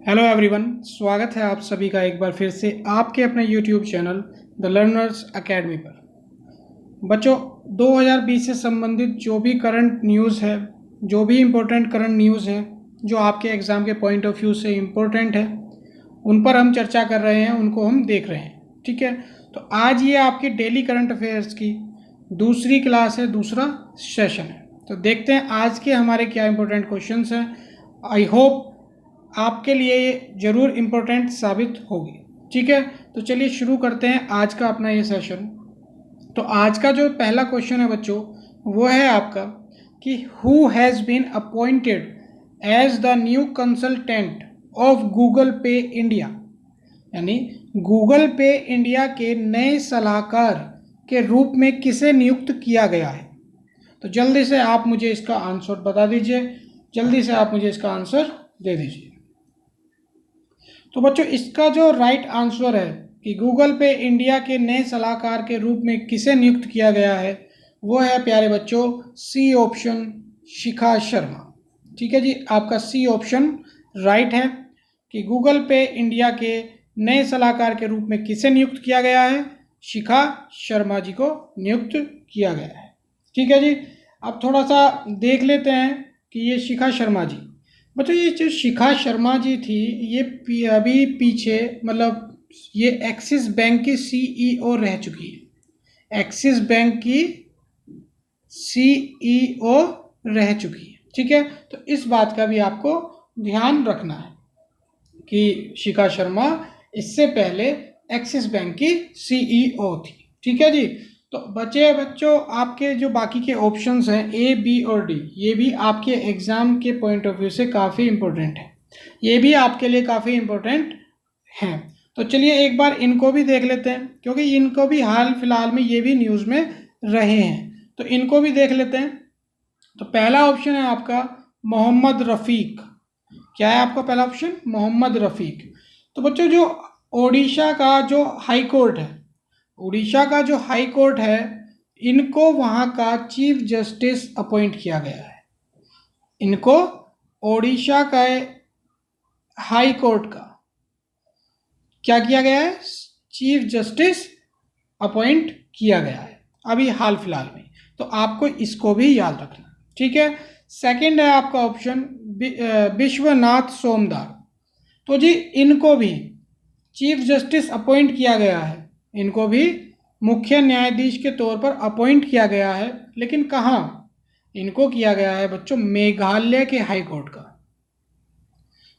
Hello everyone, स्वागत है आप सभी का एक बार फिर से आपके अपने YouTube channel the learners academy पर। बच्चों, 2020 से संबंधित जो भी करंट न्यूज़ है, जो भी इम्पोर्टेंट करंट न्यूज़ है जो आपके एग्ज़ाम के पॉइंट ऑफ व्यू से इम्पोर्टेंट है, उन पर हम चर्चा कर रहे हैं, उनको हम देख रहे हैं। ठीक है, तो आज ये आपकी डेली करंट अफेयर्स की दूसरी क्लास है, दूसरा सेशन है। तो देखते हैं आज के हमारे क्या इम्पोर्टेंट क्वेश्चंस हैं। आई होप आपके लिए ये ज़रूर इम्पोर्टेंट साबित होगी। ठीक है, तो चलिए शुरू करते हैं आज का अपना ये सेशन। तो आज का जो पहला क्वेश्चन है बच्चों, वो है आपका कि who has been appointed as the new consultant of Google Pay India, यानी गूगल पे इंडिया के नए सलाहकार के रूप में किसे नियुक्त किया गया है। तो जल्दी से आप मुझे इसका आंसर बता दीजिए, जल्दी से आप मुझे इसका आंसर दे दीजिए। तो बच्चों, इसका जो राइट आंसर है कि गूगल पे इंडिया के नए सलाहकार के रूप में किसे नियुक्त किया गया है, वो है प्यारे बच्चों सी ऑप्शन, शिखा शर्मा। ठीक है जी, आपका सी ऑप्शन राइट है कि गूगल पे इंडिया के नए सलाहकार के रूप में किसे नियुक्त किया गया है, शिखा शर्मा जी को नियुक्त किया गया है। ठीक है जी, अब थोड़ा सा देख लेते हैं कि ये शिखा शर्मा जी, बच्चों ये जो शिखा शर्मा जी थी, ये अभी पीछे मतलब ये एक्सिस बैंक की सीईओ रह चुकी है, एक्सिस बैंक की सीईओ रह चुकी है। ठीक है, तो इस बात का भी आपको ध्यान रखना है कि शिखा शर्मा इससे पहले एक्सिस बैंक की सीईओ थी। ठीक है जी, तो बच्चों आपके जो बाकी के ऑप्शंस हैं ए, बी और डी, ये भी आपके एग्ज़ाम के पॉइंट ऑफ व्यू से काफ़ी इम्पोर्टेंट है, ये भी आपके लिए काफ़ी इम्पोर्टेंट हैं। तो चलिए एक बार इनको भी देख लेते हैं, क्योंकि इनको भी हाल फिलहाल में ये भी न्यूज़ में रहे हैं, तो इनको भी देख लेते हैं। तो पहला ऑप्शन है आपका मोहम्मद रफ़ीक। क्या है आपका पहला ऑप्शन? मोहम्मद रफ़ीक। तो बच्चों जो ओडिशा का जो हाई कोर्ट है, उड़ीसा का जो हाई कोर्ट है, इनको वहाँ का चीफ जस्टिस अपॉइंट किया गया है। इनको ओडिशा का हाई कोर्ट का क्या किया गया है? चीफ जस्टिस अपॉइंट किया गया है अभी हाल फिलहाल में, तो आपको इसको भी याद रखना। ठीक है, सेकंड है आपका ऑप्शन विश्वनाथ सोमदार। तो जी इनको भी चीफ जस्टिस अपॉइंट किया गया है, इनको भी मुख्य न्यायाधीश के तौर पर अपॉइंट किया गया है, लेकिन कहाँ इनको किया गया है बच्चों? मेघालय के हाई कोर्ट का।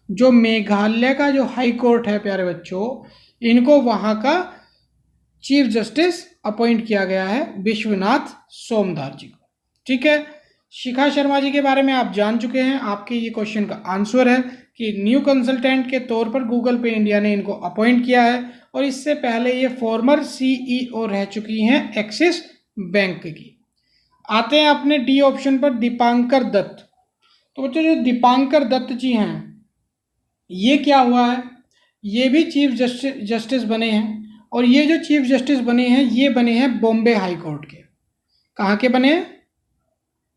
जो मेघालय का जो हाई कोर्ट है प्यारे बच्चों, इनको वहाँ का चीफ जस्टिस अपॉइंट किया गया है विश्वनाथ सोमदार जी को। ठीक है, शिखा शर्मा जी के बारे में आप जान चुके हैं, आपके ये क्वेश्चन का आंसर है कि न्यू कंसल्टेंट के तौर पर गूगल पे इंडिया ने इनको अपॉइंट किया है, और इससे पहले ये फॉर्मर सीईओ रह चुकी हैं एक्सिस बैंक की। आते हैं अपने डी ऑप्शन पर, दीपांकर दत्त। तो बच्चों जो दीपांकर दत्त जी हैं, ये क्या हुआ है? ये भी चीफ जस्टिस बने हैं, और ये जो चीफ जस्टिस बने हैं ये बने हैं बॉम्बे हाई कोर्ट के। कहाँ के बने हैं?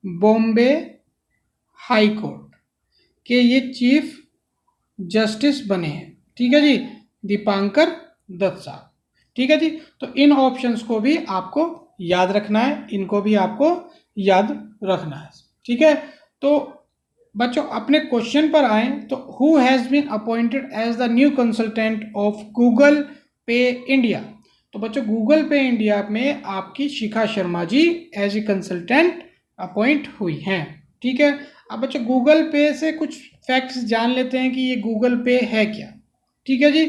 बॉम्बे हाई कोर्ट के ये चीफ जस्टिस बने हैं। ठीक है जी, दीपांकर दत्त साहब। ठीक है जी, तो इन ऑप्शंस को भी आपको याद रखना है, इनको भी आपको याद रखना है। ठीक है, तो बच्चों अपने क्वेश्चन पर आए, तो who has been appointed as the new consultant of Google Pay India. तो बच्चों गूगल पे इंडिया में आपकी Shikha Sharma ji as a consultant appoint हुई हैं। ठीक है, अब बच्चों गूगल पे से कुछ फैक्ट्स जान लेते हैं कि ये गूगल पे है क्या। ठीक है जी,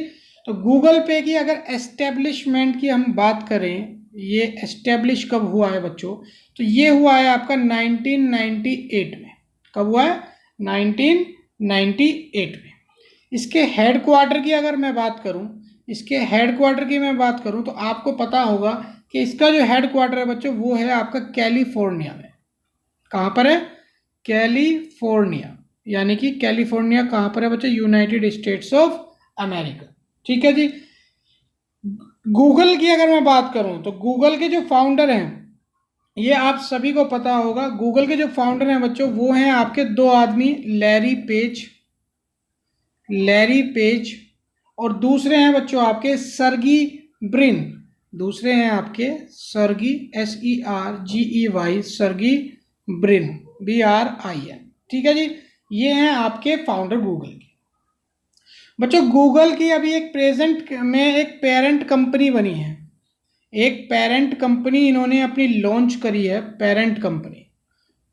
तो गूगल पे की अगर एस्टेब्लिशमेंट की हम बात करें, ये एस्टेब्लिश कब हुआ है बच्चों? तो ये हुआ है आपका 1998 में। कब हुआ है? 1998 में। इसके हेडक्वार्टर की अगर मैं बात करूं, इसके हेडक्वार्टर की मैं बात करूं, तो आपको पता होगा कि इसका जो हेडक्वार्टर है बच्चों वो है आपका कैलिफोर्निया में। कहाँ पर है? कैलिफोर्निया, यानी कि कैलिफोर्निया कहाँ पर है बच्चों? United states of America. ठीक है जी, गूगल की अगर मैं बात करूं, तो गूगल के जो फाउंडर हैं, ये आप सभी को पता होगा, गूगल के जो फाउंडर हैं बच्चों वो हैं आपके दो आदमी, लैरी पेज लैरी पेज, और दूसरे हैं बच्चों आपके सर्गी ब्रिन, दूसरे हैं आपके सर्गी SERGEY सर्गी ब्रिन BRIN। ठीक है जी, ये हैं आपके फाउंडर गूगल के। बच्चों गूगल की अभी एक प्रेजेंट में एक पेरेंट कंपनी बनी है, एक पेरेंट कंपनी इन्होंने अपनी लॉन्च करी है, पेरेंट कंपनी,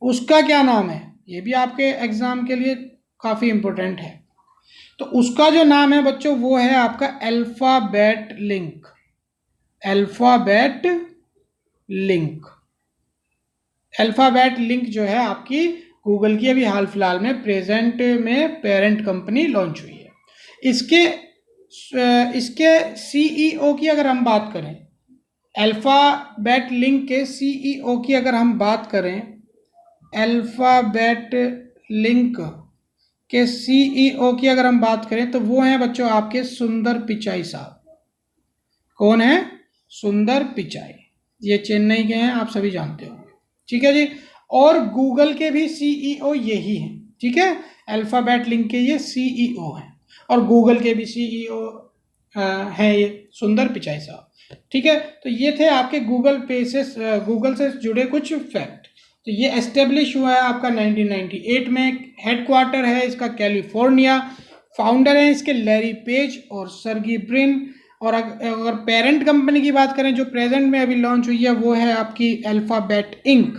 उसका क्या नाम है, ये भी आपके एग्जाम के लिए काफ़ी इंपॉर्टेंट है। तो उसका जो नाम है बच्चों वो है आपका alphabet link, alphabet link. Alphabet link जो है आपकी गूगल की अभी हाल फिलहाल में प्रेजेंट में पेरेंट कंपनी लॉन्च हुई है। इसके CEO की अगर हम बात करें, अल्फाबेट लिंक के CEO की अगर हम बात करें, अल्फाबेट लिंक के CEO की अगर हम बात करें तो वो हैं बच्चों आपके सुंदर पिचाई साहब। कौन है? सुंदर पिचाई, ये चेन्नई के हैं, आप सभी जानते होंगे। ठीक है जी, और गूगल के भी CEO यही हैं। ठीक है, अल्फाबेट लिंक के ये CEO हैं, और गूगल के भी CEO हैं ये सुंदर पिचाई साहब। ठीक है, तो ये थे आपके गूगल से जुड़े कुछ फैक्ट। तो ये एस्टेब्लिश हुआ है आपका 1998 में, हेडक्वार्टर है इसका कैलिफोर्निया, फाउंडर हैं इसके लैरी पेज और सर्गी ब्रिन, और अगर पेरेंट कंपनी की बात करें जो प्रेजेंट में अभी लॉन्च हुई है वो है आपकी अल्फाबेट इंक।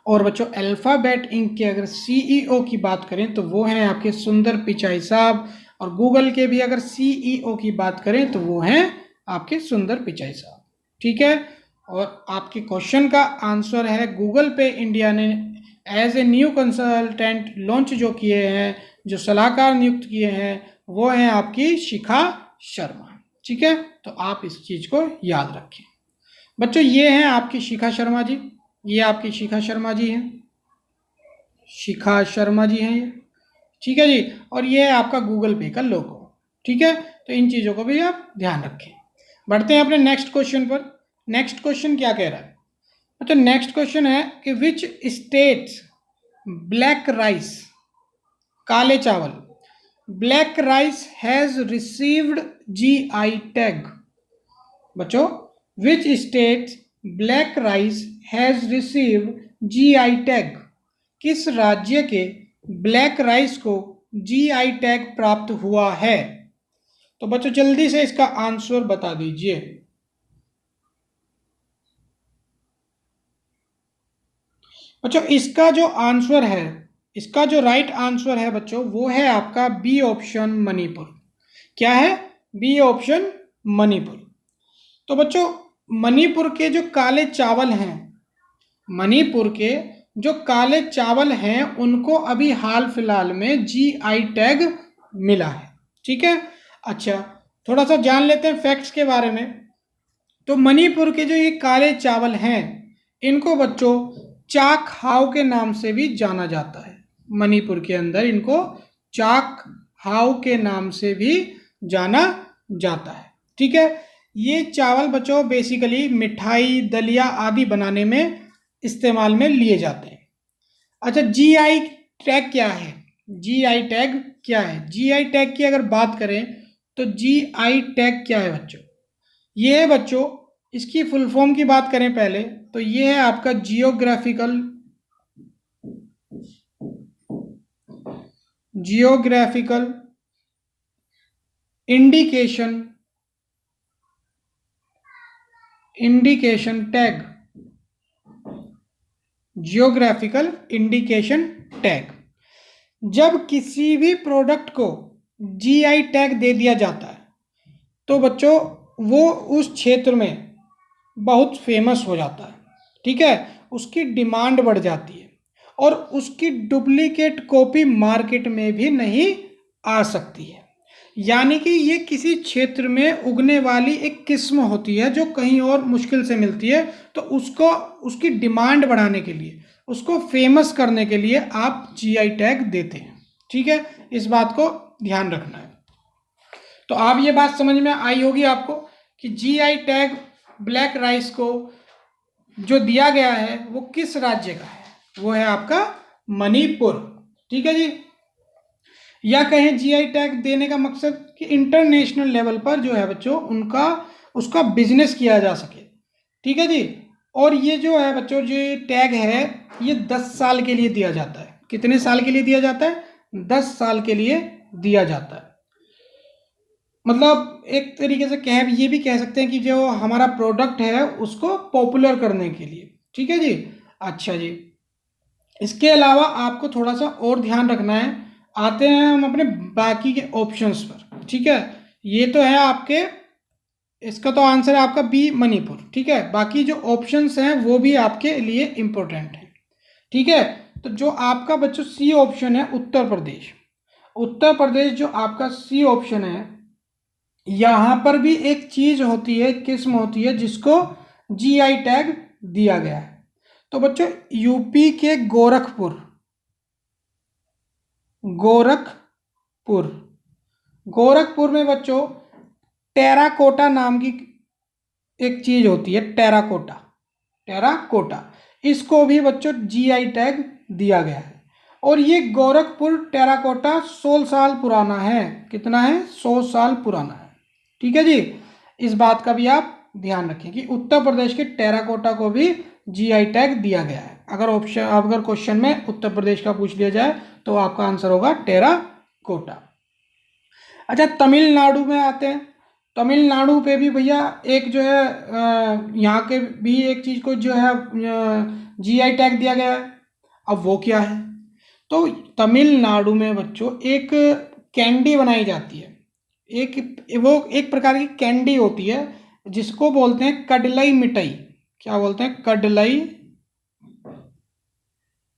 और बच्चों अल्फाबेट इंक के अगर CEO की बात करें तो वो हैं आपके सुंदर पिचाई साहब, और गूगल के भी अगर CEO की बात करें तो वो हैं आपके सुंदर पिचाई साहब। ठीक है, और आपके क्वेश्चन का आंसर है गूगल पे इंडिया ने as a new consultant launch जो किए हैं, जो सलाहकार नियुक्त किए हैं, वो हैं आपकी शिखा शर्मा। ठीक है, तो आप इस चीज़ को याद रखें। बच्चों ये हैं आपकी शिखा शर्मा जी, ये आपकी शिखा शर्मा जी हैं, शिखा शर्मा जी हैं ये। ठीक है जी, और ये है आपका गूगल पे का लोगो। ठीक है, तो इन चीज़ों को भी आप ध्यान रखें। बढ़ते हैं अपने नेक्स्ट क्वेश्चन पर। नेक्स्ट क्वेश्चन क्या कह रहा है? तो नेक्स्ट क्वेश्चन है कि विच स्टेट्स ब्लैक राइस, काले चावल, black rice has received GI tag. बच्चों which state black rice has received GI tag, किस राज्य के ब्लैक राइस को GI टैग प्राप्त हुआ है? तो बच्चों जल्दी से इसका आंसर बता दीजिए। बच्चों इसका जो आंसर है, इसका जो राइट आंसर है बच्चों वो है आपका बी ऑप्शन मणिपुर। क्या है? B option Manipur. तो बच्चों मणिपुर के जो काले चावल हैं, मणिपुर के जो काले चावल हैं उनको अभी हाल फिलहाल में GI टैग मिला है। ठीक है, अच्छा थोड़ा सा जान लेते हैं फैक्ट्स के बारे में। तो मणिपुर के जो ये काले चावल हैं इनको बच्चों चाक हाव के नाम से भी जाना जाता है। मणिपुर के अंदर इनको चाक हाव के नाम से भी जाना जाता है। ठीक है, ये चावल बच्चों बेसिकली मिठाई, दलिया आदि बनाने में इस्तेमाल में लिए जाते हैं। अच्छा GI टैग क्या है? GI टैग क्या है? GI टैग की अगर बात करें तो GI टैग क्या है बच्चों? ये है बच्चों, इसकी फुल फॉर्म की बात करें पहले तो ये है आपका geographical indication tag, geographical indication tag. जब किसी भी प्रोडक्ट को GI टैग दे दिया जाता है तो बच्चों वो उस क्षेत्र में बहुत फेमस हो जाता है। ठीक है, उसकी डिमांड बढ़ जाती है और उसकी डुप्लीकेट कॉपी मार्केट में भी नहीं आ सकती है। यानी कि ये किसी क्षेत्र में उगने वाली एक किस्म होती है जो कहीं और मुश्किल से मिलती है, तो उसको उसकी डिमांड बढ़ाने के लिए, उसको फेमस करने के लिए आप GI टैग देते हैं। ठीक है, इस बात को ध्यान रखना है। तो आप ये बात समझ में आई होगी आपको कि GI टैग ब्लैक राइस को जो दिया गया है वो किस राज्य का है? वो है आपका मणिपुर। ठीक है जी, या कहें जीआई टैग देने का मकसद कि इंटरनेशनल लेवल पर जो है बच्चों उनका उसका बिजनेस किया जा सके। ठीक है जी। और ये जो है बच्चों जो टैग है ये 10 साल के लिए दिया जाता है। कितने साल के लिए दिया जाता है? 10 साल के लिए दिया जाता है। मतलब एक तरीके से ये भी कह सकते हैं कि जो हमारा प्रोडक्ट है उसको पॉपुलर करने के लिए। ठीक है जी। अच्छा जी, इसके अलावा आपको थोड़ा सा और ध्यान रखना है। आते हैं हम अपने बाकी के ऑप्शंस पर। ठीक है, ये तो है आपके, इसका तो आंसर है आपका बी मणिपुर। ठीक है, बाकी जो ऑप्शंस हैं वो भी आपके लिए इंपॉर्टेंट हैं। ठीक है, तो जो आपका बच्चों सी ऑप्शन है उत्तर प्रदेश, उत्तर प्रदेश जो आपका सी ऑप्शन है, यहां पर भी एक चीज होती है, किस्म होती है जिसको जीआई टैग दिया गया है। तो बच्चों यूपी के गोरखपुर, गोरखपुर गोरखपुर में बच्चों टेराकोटा नाम की एक चीज होती है, टेराकोटा, टेराकोटा, इसको भी बच्चों जीआई टैग दिया गया है। और ये गोरखपुर टेराकोटा 100 साल पुराना है। कितना है? 100 साल पुराना है। ठीक है जी, इस बात का भी आप ध्यान रखें कि उत्तर प्रदेश के टेराकोटा को भी जीआई टैग दिया गया है। अगर क्वेश्चन में उत्तर प्रदेश का पूछ लिया जाए तो आपका आंसर होगा टेराकोटा। अच्छा, तमिलनाडु में आते हैं। तमिलनाडु पे भी भैया एक जो है यहाँ के भी एक चीज़ को जो है जीआई टैग दिया गया है। अब वो क्या है? तो तमिलनाडु में बच्चों एक कैंडी बनाई जाती है, वो एक प्रकार की कैंडी होती है जिसको बोलते हैं कडलाई मिठाई। क्या बोलते हैं? कडलाई,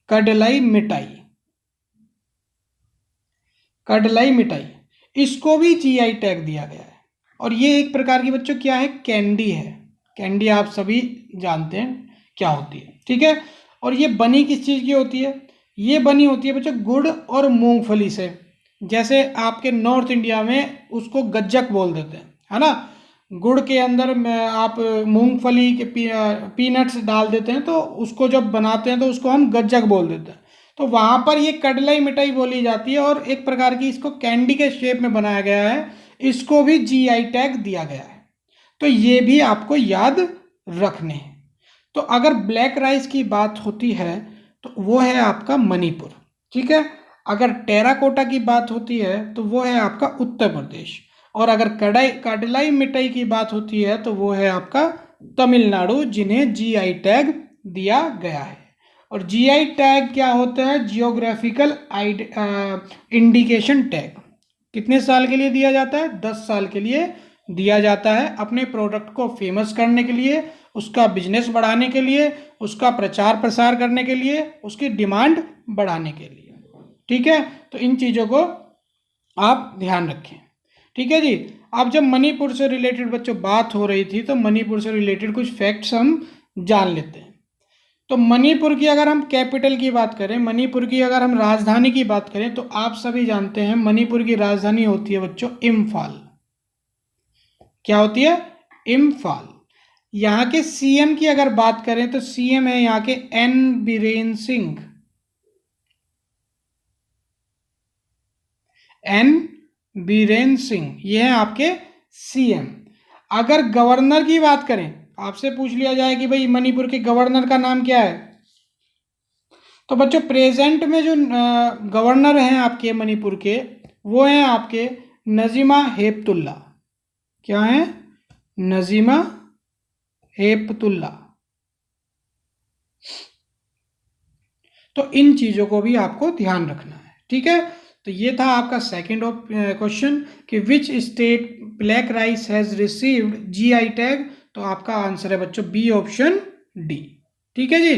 कडलाई मिठाई, कडलाई मिठाई, इसको भी जीआई टैग दिया गया है। और ये एक प्रकार की बच्चों क्या है? कैंडी है। कैंडी आप सभी जानते हैं क्या होती है। ठीक है, और ये बनी किस चीज़ की होती है? ये बनी होती है बच्चों गुड़ और मूंगफली से। जैसे आपके नॉर्थ इंडिया में उसको गज्जक बोल देते हैं, है ना। गुड़ के अंदर में आप मूंगफली के पीनट्स डाल देते हैं तो उसको जब बनाते हैं तो उसको हम गज्जक बोल देते हैं। तो वहाँ पर ये कडलाई मिठाई बोली जाती है और एक प्रकार की इसको कैंडी के शेप में बनाया गया है, इसको भी जीआई टैग दिया गया है। तो ये भी आपको याद रखने हैं। तो अगर ब्लैक राइस की बात होती है तो वो है आपका मणिपुर। ठीक है, अगर टेराकोटा की बात होती है तो वो है आपका उत्तर प्रदेश। और अगर कडलाई मिठाई की बात होती है तो वो है आपका तमिलनाडु, जिन्हें जीआई टैग दिया गया है। और जीआई टैग क्या होता है? Geographical indication tag. कितने साल के लिए दिया जाता है? 10 साल के लिए दिया जाता है, अपने प्रोडक्ट को फेमस करने के लिए, उसका बिजनेस बढ़ाने के लिए, उसका प्रचार प्रसार करने के लिए, उसकी डिमांड बढ़ाने के लिए। ठीक है, तो इन चीज़ों को आप ध्यान रखें। ठीक है जी। अब जब मणिपुर से रिलेटेड बच्चों बात हो रही थी तो मणिपुर से रिलेटेड कुछ फैक्ट्स हम जान लेते हैं। तो मणिपुर की अगर हम कैपिटल की बात करें, मणिपुर की अगर हम राजधानी की बात करें तो आप सभी जानते हैं मणिपुर की राजधानी होती है बच्चों इम्फाल। क्या होती है? इम्फाल। यहाँ के सीएम की अगर बात करें तो सीएम है यहाँ के एन बीरेन सिंह, एन बीरेन सिंह, ये हैं आपके सीएम। अगर गवर्नर की बात करें, आपसे पूछ लिया जाए कि भाई मणिपुर के गवर्नर का नाम क्या है, तो बच्चों प्रेजेंट में जो गवर्नर हैं आपके मणिपुर के वो हैं आपके नजीमा हेपतुल्ला। क्या है? नजीमा हेपतुल्ला। तो इन चीज़ों को भी आपको ध्यान रखना है। ठीक है, तो ये था आपका सेकंड क्वेश्चन कि विच state black rice has received GI tag. तो आपका आंसर है बच्चों बी ऑप्शन डी। ठीक है जी,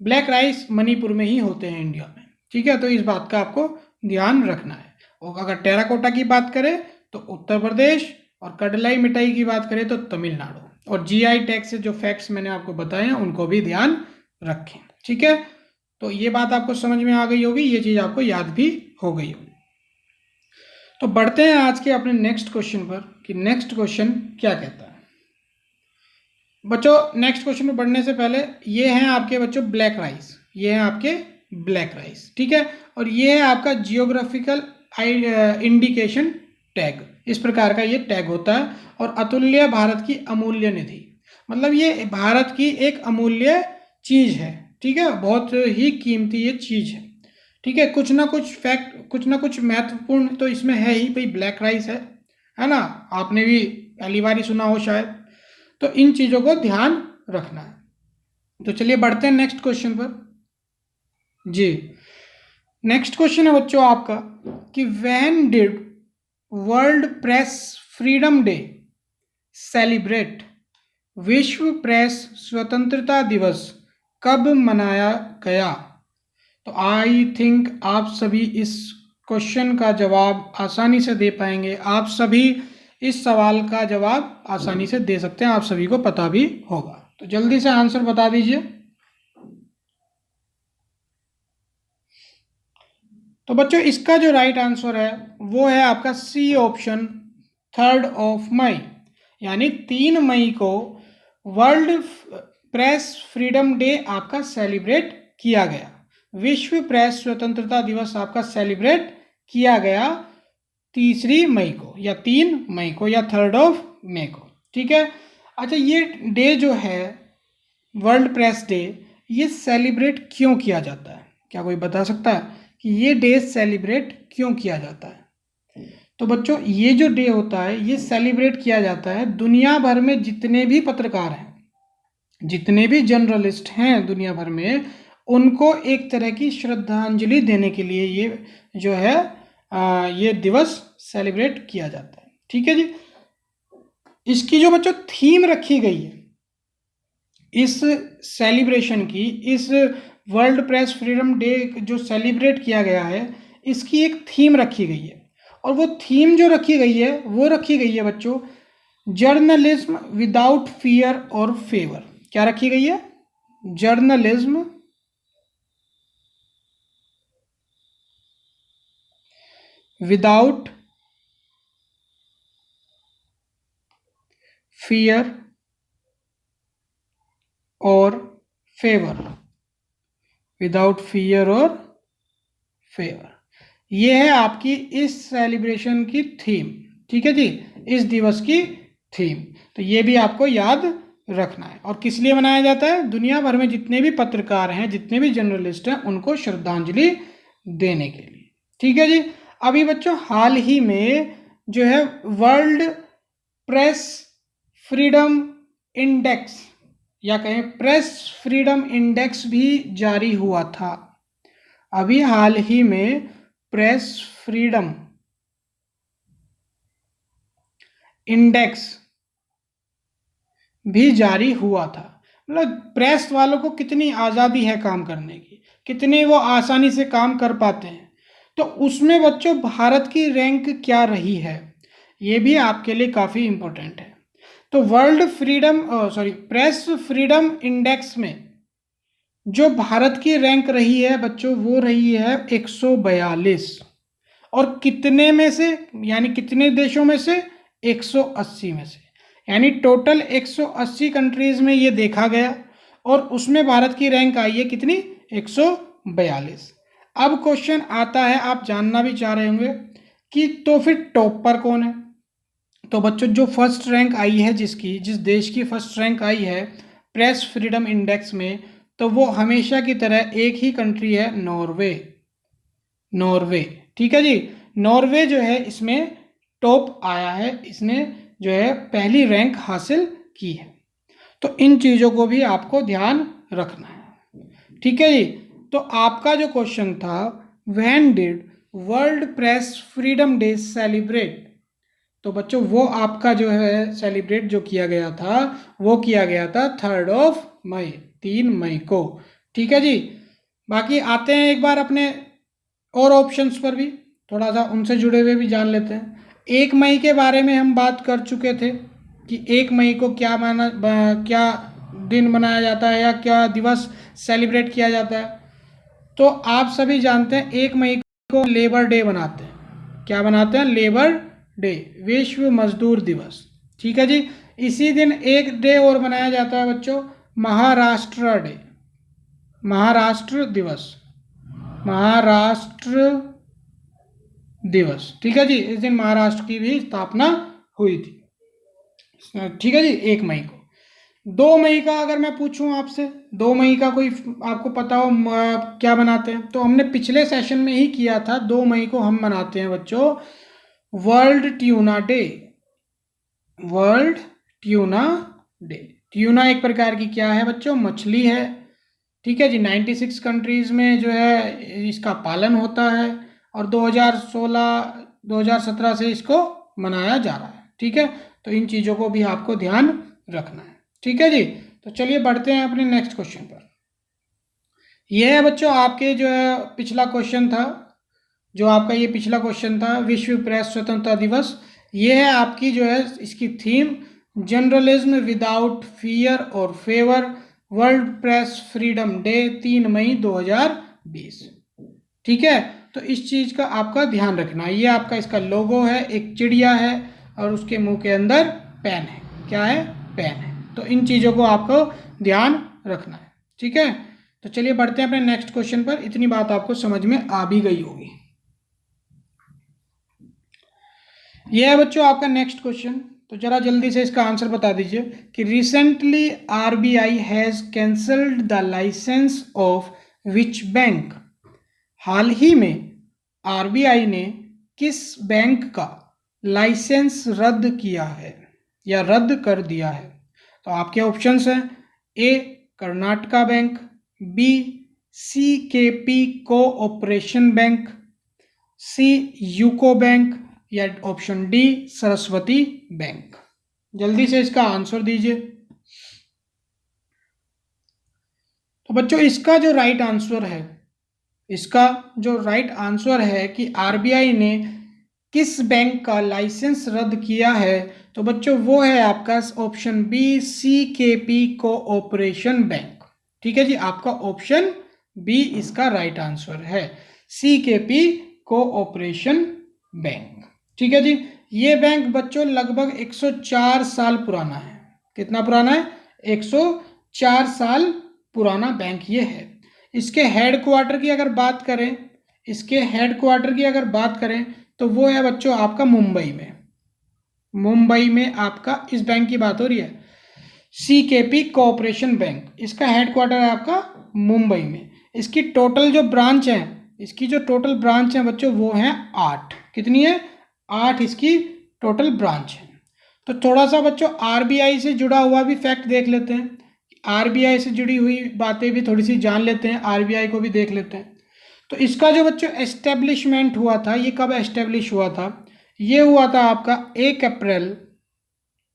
ब्लैक राइस मणिपुर में ही होते हैं इंडिया में। ठीक है, तो इस बात का आपको ध्यान रखना है। और अगर टेराकोटा की बात करें तो उत्तर प्रदेश, और कडलाई मिठाई की बात करें तो तमिलनाडु। और जीआई टैग से जो फैक्ट्स मैंने आपको बताए हैं उनको भी ध्यान रखें। ठीक है, तो ये बात आपको समझ में आ गई होगी, ये चीज़ आपको याद भी हो गई होगी। तो बढ़ते हैं आज के अपने नेक्स्ट क्वेश्चन पर कि नेक्स्ट क्वेश्चन क्या कहता है। बच्चों नेक्स्ट क्वेश्चन में बढ़ने से पहले ये हैं आपके बच्चों ब्लैक राइस, ये हैं आपके ब्लैक राइस। ठीक है, और ये है आपका जियोग्राफिकल इंडिकेशन टैग, इस प्रकार का ये टैग होता है। और अतुल्य भारत की अमूल्य निधि, मतलब ये भारत की एक अमूल्य चीज है, ठीक है, बहुत ही कीमती ये चीज है, ठीक है। कुछ ना कुछ फैक्ट, कुछ ना कुछ महत्वपूर्ण तो इसमें है ही भाई, ब्लैक राइस है ना, आपने भी पहली बार ही सुना हो शायद। तो इन चीजों को ध्यान रखना है। तो चलिए बढ़ते हैं नेक्स्ट क्वेश्चन पर जी। नेक्स्ट क्वेश्चन है बच्चों आपका कि when did world press freedom day celebrate, विश्व प्रेस स्वतंत्रता दिवस कब मनाया गया? तो आई थिंक आप सभी इस क्वेश्चन का जवाब आसानी से दे पाएंगे, आप सभी इस सवाल का जवाब आसानी से दे सकते हैं, आप सभी को पता भी होगा। तो जल्दी से आंसर बता दीजिए। तो बच्चों इसका जो राइट आंसर है वो है आपका सी ऑप्शन, 3 मई, यानी 3 मई को वर्ल्ड प्रेस फ्रीडम डे आपका सेलिब्रेट किया गया, विश्व प्रेस स्वतंत्रता दिवस आपका सेलिब्रेट किया गया 3 मई को या 3 मई को या 3 मई को, ठीक है। अच्छा ये डे जो है वर्ल्ड प्रेस डे, ये सेलिब्रेट क्यों किया जाता है? क्या कोई बता सकता है कि ये डे सेलिब्रेट क्यों किया जाता है? तो बच्चों ये जो डे होता है ये सेलिब्रेट किया जाता है दुनिया भर में जितने भी पत्रकार हैं, जितने भी जर्नलिस्ट हैं दुनिया भर में, उनको एक तरह की श्रद्धांजलि देने के लिए ये जो है ये दिवस सेलिब्रेट किया जाता है, ठीक है जी। इसकी जो बच्चों थीम रखी गई है इस सेलिब्रेशन की, इस वर्ल्ड प्रेस फ्रीडम डे जो सेलिब्रेट किया गया है, इसकी एक थीम रखी गई है। और वो थीम जो रखी गई है वो रखी गई है बच्चों, जर्नलिज्म विदाउट फियर और फेवर। क्या रखी गई है? जर्नलिज्म विदाउट फियर और फेवर, विदाउट फियर और फेवर, ये है आपकी इस सेलिब्रेशन की थीम, ठीक है जी, इस दिवस की थीम। तो ये भी आपको याद रखना है। और किस लिए मनाया जाता है? दुनिया भर में जितने भी पत्रकार हैं, जितने भी जर्नलिस्ट हैं, उनको श्रद्धांजलि देने के लिए, ठीक है जी। अभी बच्चों हाल ही में जो है वर्ल्ड प्रेस फ्रीडम इंडेक्स या कहें प्रेस फ्रीडम इंडेक्स भी जारी हुआ था। अभी हाल ही में प्रेस फ्रीडम इंडेक्स भी जारी हुआ था। मतलब प्रेस वालों को कितनी आज़ादी है काम करने की, कितने वो आसानी से काम कर पाते हैं। तो उसमें बच्चों भारत की रैंक क्या रही है, ये भी आपके लिए काफ़ी इंपॉर्टेंट है। तो world freedom press freedom index में जो भारत की रैंक रही है बच्चों, वो रही है 142। और कितने में से, यानी कितने देशों में से? 180 में से, यानी टोटल 180 कंट्रीज में ये देखा गया और उसमें भारत की रैंक आई है कितनी? 142। अब क्वेश्चन आता है, आप जानना भी चाह रहे होंगे कि तो फिर टॉप पर कौन है? तो बच्चों जो फर्स्ट रैंक आई है, जिस देश की फर्स्ट रैंक आई है प्रेस फ्रीडम इंडेक्स में, तो वो हमेशा की तरह एक ही कंट्री है, नॉर्वे। नॉर्वे, ठीक है जी। नॉर्वे जो है इसमें टॉप आया है, इसने जो है पहली रैंक हासिल की है। तो इन चीज़ों को भी आपको ध्यान रखना है, ठीक है जी। तो आपका जो क्वेश्चन था, when did world press freedom day celebrate, तो बच्चों वो आपका जो है सेलिब्रेट जो किया गया था वो किया गया था 3 मई, 3 मई को, ठीक है जी। बाकी आते हैं एक बार अपने और ऑप्शंस पर भी, थोड़ा सा उनसे जुड़े हुए भी जान लेते हैं। 1 मई के बारे में हम बात कर चुके थे कि 1 मई को क्या दिन मनाया जाता है या क्या दिवस सेलिब्रेट किया जाता है। तो आप सभी जानते हैं 1 मई को लेबर डे बनाते हैं। क्या बनाते हैं? लेबर डे, विश्व मजदूर दिवस, ठीक है जी। इसी दिन एक डे और मनाया जाता है बच्चों, महाराष्ट्र डे, महाराष्ट्र दिवस, महाराष्ट्र दिवस। ठीक है जी, इस दिन महाराष्ट्र की भी स्थापना हुई थी। ठीक है जी, 1 मई को। 2 मई का अगर मैं पूछूं आपसे, 2 मई का कोई आपको पता हो क्या मनाते हैं, तो हमने पिछले सेशन में ही किया था। 2 मई को हम मनाते हैं बच्चों world tuna day. World tuna day. Tuna एक प्रकार की क्या है बच्चों, मछली है। ठीक है जी, 96 कंट्रीज में जो है इसका पालन होता है, और 2017 से इसको मनाया जा रहा है। ठीक है, तो इन चीज़ों को भी आपको ध्यान रखना है। ठीक है जी, तो चलिए बढ़ते हैं अपने नेक्स्ट क्वेश्चन पर। यह है बच्चों आपके जो है पिछला क्वेश्चन था, जो आपका ये पिछला क्वेश्चन था, विश्व प्रेस स्वतंत्रता दिवस। ये है आपकी जो है इसकी थीम, जर्नलिज्म विदाउट फियर और favour, world press freedom day, 3 मई 2020। ठीक है, तो इस चीज़ का आपका ध्यान रखना। ये आपका इसका लोगो है, एक चिड़िया है और उसके मुंह के अंदर पेन है। क्या है, पेन है। तो इन चीज़ों को आपको ध्यान रखना है। ठीक है, तो चलिए बढ़ते हैं अपने नेक्स्ट क्वेश्चन पर। इतनी बात आपको समझ में आ भी गई होगी। यह है बच्चों आपका नेक्स्ट क्वेश्चन, तो जरा जल्दी से इसका आंसर बता दीजिए कि recently RBI has cancelled the licence of which bank. हाल ही में आरबीआई ने किस बैंक का लाइसेंस रद्द किया है या रद्द कर दिया है। तो आपके ऑप्शंस हैं, A Karnataka bank, B CKP cooperation bank, C UCO bank, या ऑप्शन डी सरस्वती बैंक। जल्दी से इसका आंसर दीजिए। तो बच्चों इसका जो राइट आंसर है, इसका जो राइट आंसर है कि आरबीआई ने किस बैंक का लाइसेंस रद्द किया है, तो बच्चों वो है आपका option B CKP cooperation bank. ठीक है जी, आपका ऑप्शन बी इसका राइट आंसर है, सीकेपी कोऑपरेशन बैंक। ठीक है जी, ये बैंक बच्चों लगभग 104 साल पुराना है। कितना पुराना है, 104 साल पुराना बैंक ये है। इसके हेडक्वार्टर की अगर बात करें, इसके हेडक्वार्टर की अगर बात करें तो वो है बच्चों आपका मुंबई में। मुंबई में आपका इस बैंक की बात हो रही है, सीकेपी कोऑपरेशन बैंक। इसका हेडक्वार्टर है आपका मुंबई में। इसकी टोटल जो ब्रांच है, इसकी जो टोटल ब्रांच है बच्चों वो है 8। कितनी है, 8 इसकी टोटल ब्रांच है। तो थोड़ा सा बच्चों आरबीआई से जुड़ा हुआ भी फैक्ट देख लेते हैं, आरबीआई से जुड़ी हुई बातें भी थोड़ी सी जान लेते हैं, आरबीआई को भी देख लेते हैं। तो इसका जो बच्चों एस्टेब्लिशमेंट हुआ था, ये कब एस्टेब्लिश हुआ था, ये हुआ था आपका 1 अप्रैल।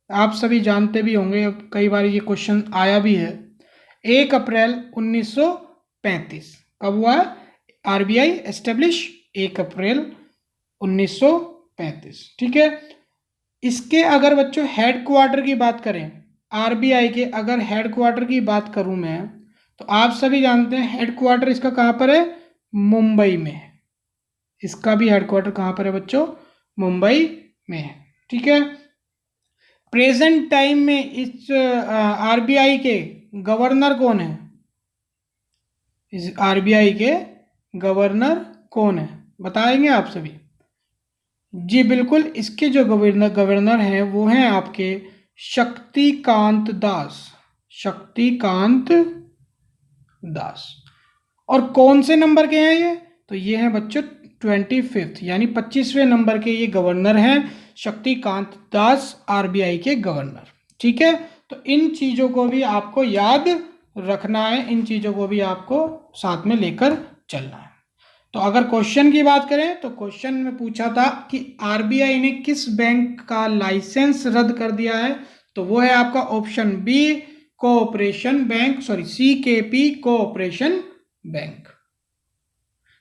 आप सभी जानते भी होंगे, कई बार ये क्वेश्चन आया भी है। 1 अप्रैल 1935 कब हुआ है आरबीआई एस्टेब्लिश, 1 अप्रैल 1935। ठीक है, इसके अगर बच्चों हेडक्वार्टर की बात करें, आरबीआई के अगर हेडक्वार्टर की बात करूं मैं, तो आप सभी जानते हैं हेडक्वार्टर इसका कहाँ पर है, मुंबई में है। इसका भी हेडक्वार्टर कहाँ पर है बच्चों, मुंबई में है। ठीक है, प्रेजेंट टाइम में इस आरबीआई के गवर्नर कौन है, इस आरबीआई के गवर्नर कौन है, बताएंगे आप सभी। जी बिल्कुल, इसके जो गवर्नर हैं वो हैं आपके शक्तिकांत दास, शक्तिकांत दास। और कौन से नंबर के हैं ये, तो ये हैं बच्चों 25th यानी 25वें नंबर के ये गवर्नर हैं, शक्तिकांत दास आरबीआई के गवर्नर। ठीक है, तो इन चीज़ों को भी आपको याद रखना है, इन चीज़ों को भी आपको साथ में लेकर चलना है। तो अगर क्वेश्चन की बात करें तो क्वेश्चन में पूछा था कि आरबीआई ने किस बैंक का लाइसेंस रद्द कर दिया है, तो वो है आपका option B cooperation bank, sorry CKP cooperation bank.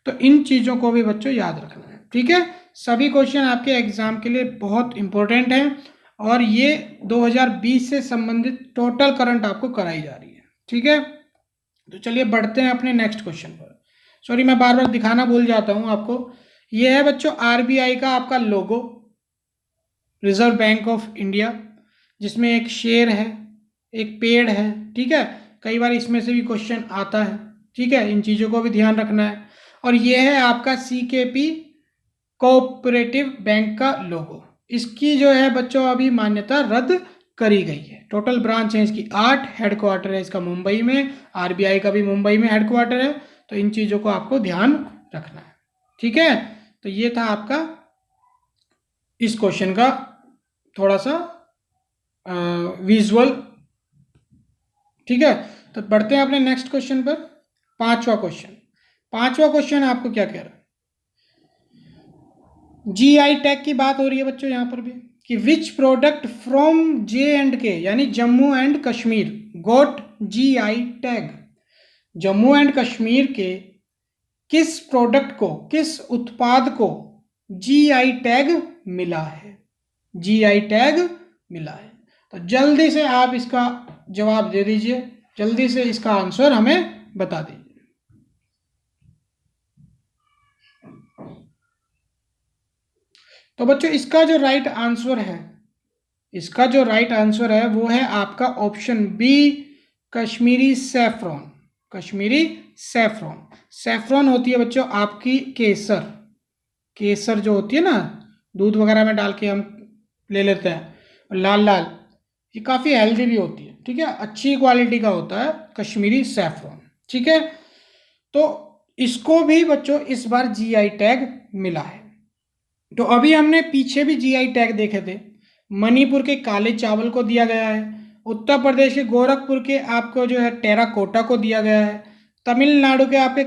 तो इन चीज़ों को भी बच्चों याद रखना है। ठीक है, सभी क्वेश्चन आपके एग्जाम के लिए बहुत इंपॉर्टेंट हैं और ये 2020 से संबंधित टोटल करंट आपको कराई जा रही है। ठीक है, तो चलिए बढ़ते हैं अपने नेक्स्ट क्वेश्चन पर। सॉरी मैं बार बार दिखाना भूल जाता हूँ आपको। ये है बच्चों आरबीआई का आपका लोगो, रिजर्व बैंक ऑफ इंडिया, जिसमें एक शेर है, एक पेड़ है। ठीक है, कई बार इसमें से भी क्वेश्चन आता है। ठीक है, इन चीज़ों को भी ध्यान रखना है। और ये है आपका सीकेपी कोऑपरेटिव बैंक का लोगो। इसकी जो है बच्चों अभी मान्यता रद्द करी गई है। टोटल ब्रांच है इसकी 8, हेडक्वार्टर है इसका मुंबई में, आरबीआई का भी मुंबई में हेडक्वार्टर है। तो इन चीज़ों को आपको ध्यान रखना है, ठीक है। तो ये था आपका इस क्वेश्चन का थोड़ा सा विजुअल, ठीक है। तो बढ़ते हैं अपने नेक्स्ट क्वेश्चन पर। पांचवा क्वेश्चन आपको क्या कह रहा है, जीआई टैग की बात हो रही है बच्चों यहां पर भी, कि विच प्रोडक्ट फ्रॉम J&K यानी Jammu and Kashmir got GI tag. Jammu and Kashmir के किस प्रोडक्ट को, किस उत्पाद को जीआई टैग मिला है, जीआई टैग मिला है। तो जल्दी से आप इसका जवाब दे दीजिए, जल्दी से इसका आंसर हमें बता दीजिए। तो बच्चों इसका जो राइट आंसर है, इसका जो राइट आंसर है वो है आपका option B, Kashmiri saffron. Kashmiri saffron, saffron होती है बच्चों आपकी केसर, केसर जो होती है ना, दूध वगैरह में डाल के हम ले लेते हैं, लाल लाल, ये काफ़ी हेल्दी भी होती है, ठीक है, अच्छी क्वालिटी का होता है कश्मीरी सैफरॉन, ठीक है। तो इसको भी बच्चों इस बार जीआई टैग मिला है। तो अभी हमने पीछे भी जीआई टैग देखे थे, मणिपुर के काले चावल को दिया गया है, उत्तर प्रदेश के गोरखपुर के आपको जो है टेराकोटा को दिया गया है, तमिलनाडु के आपके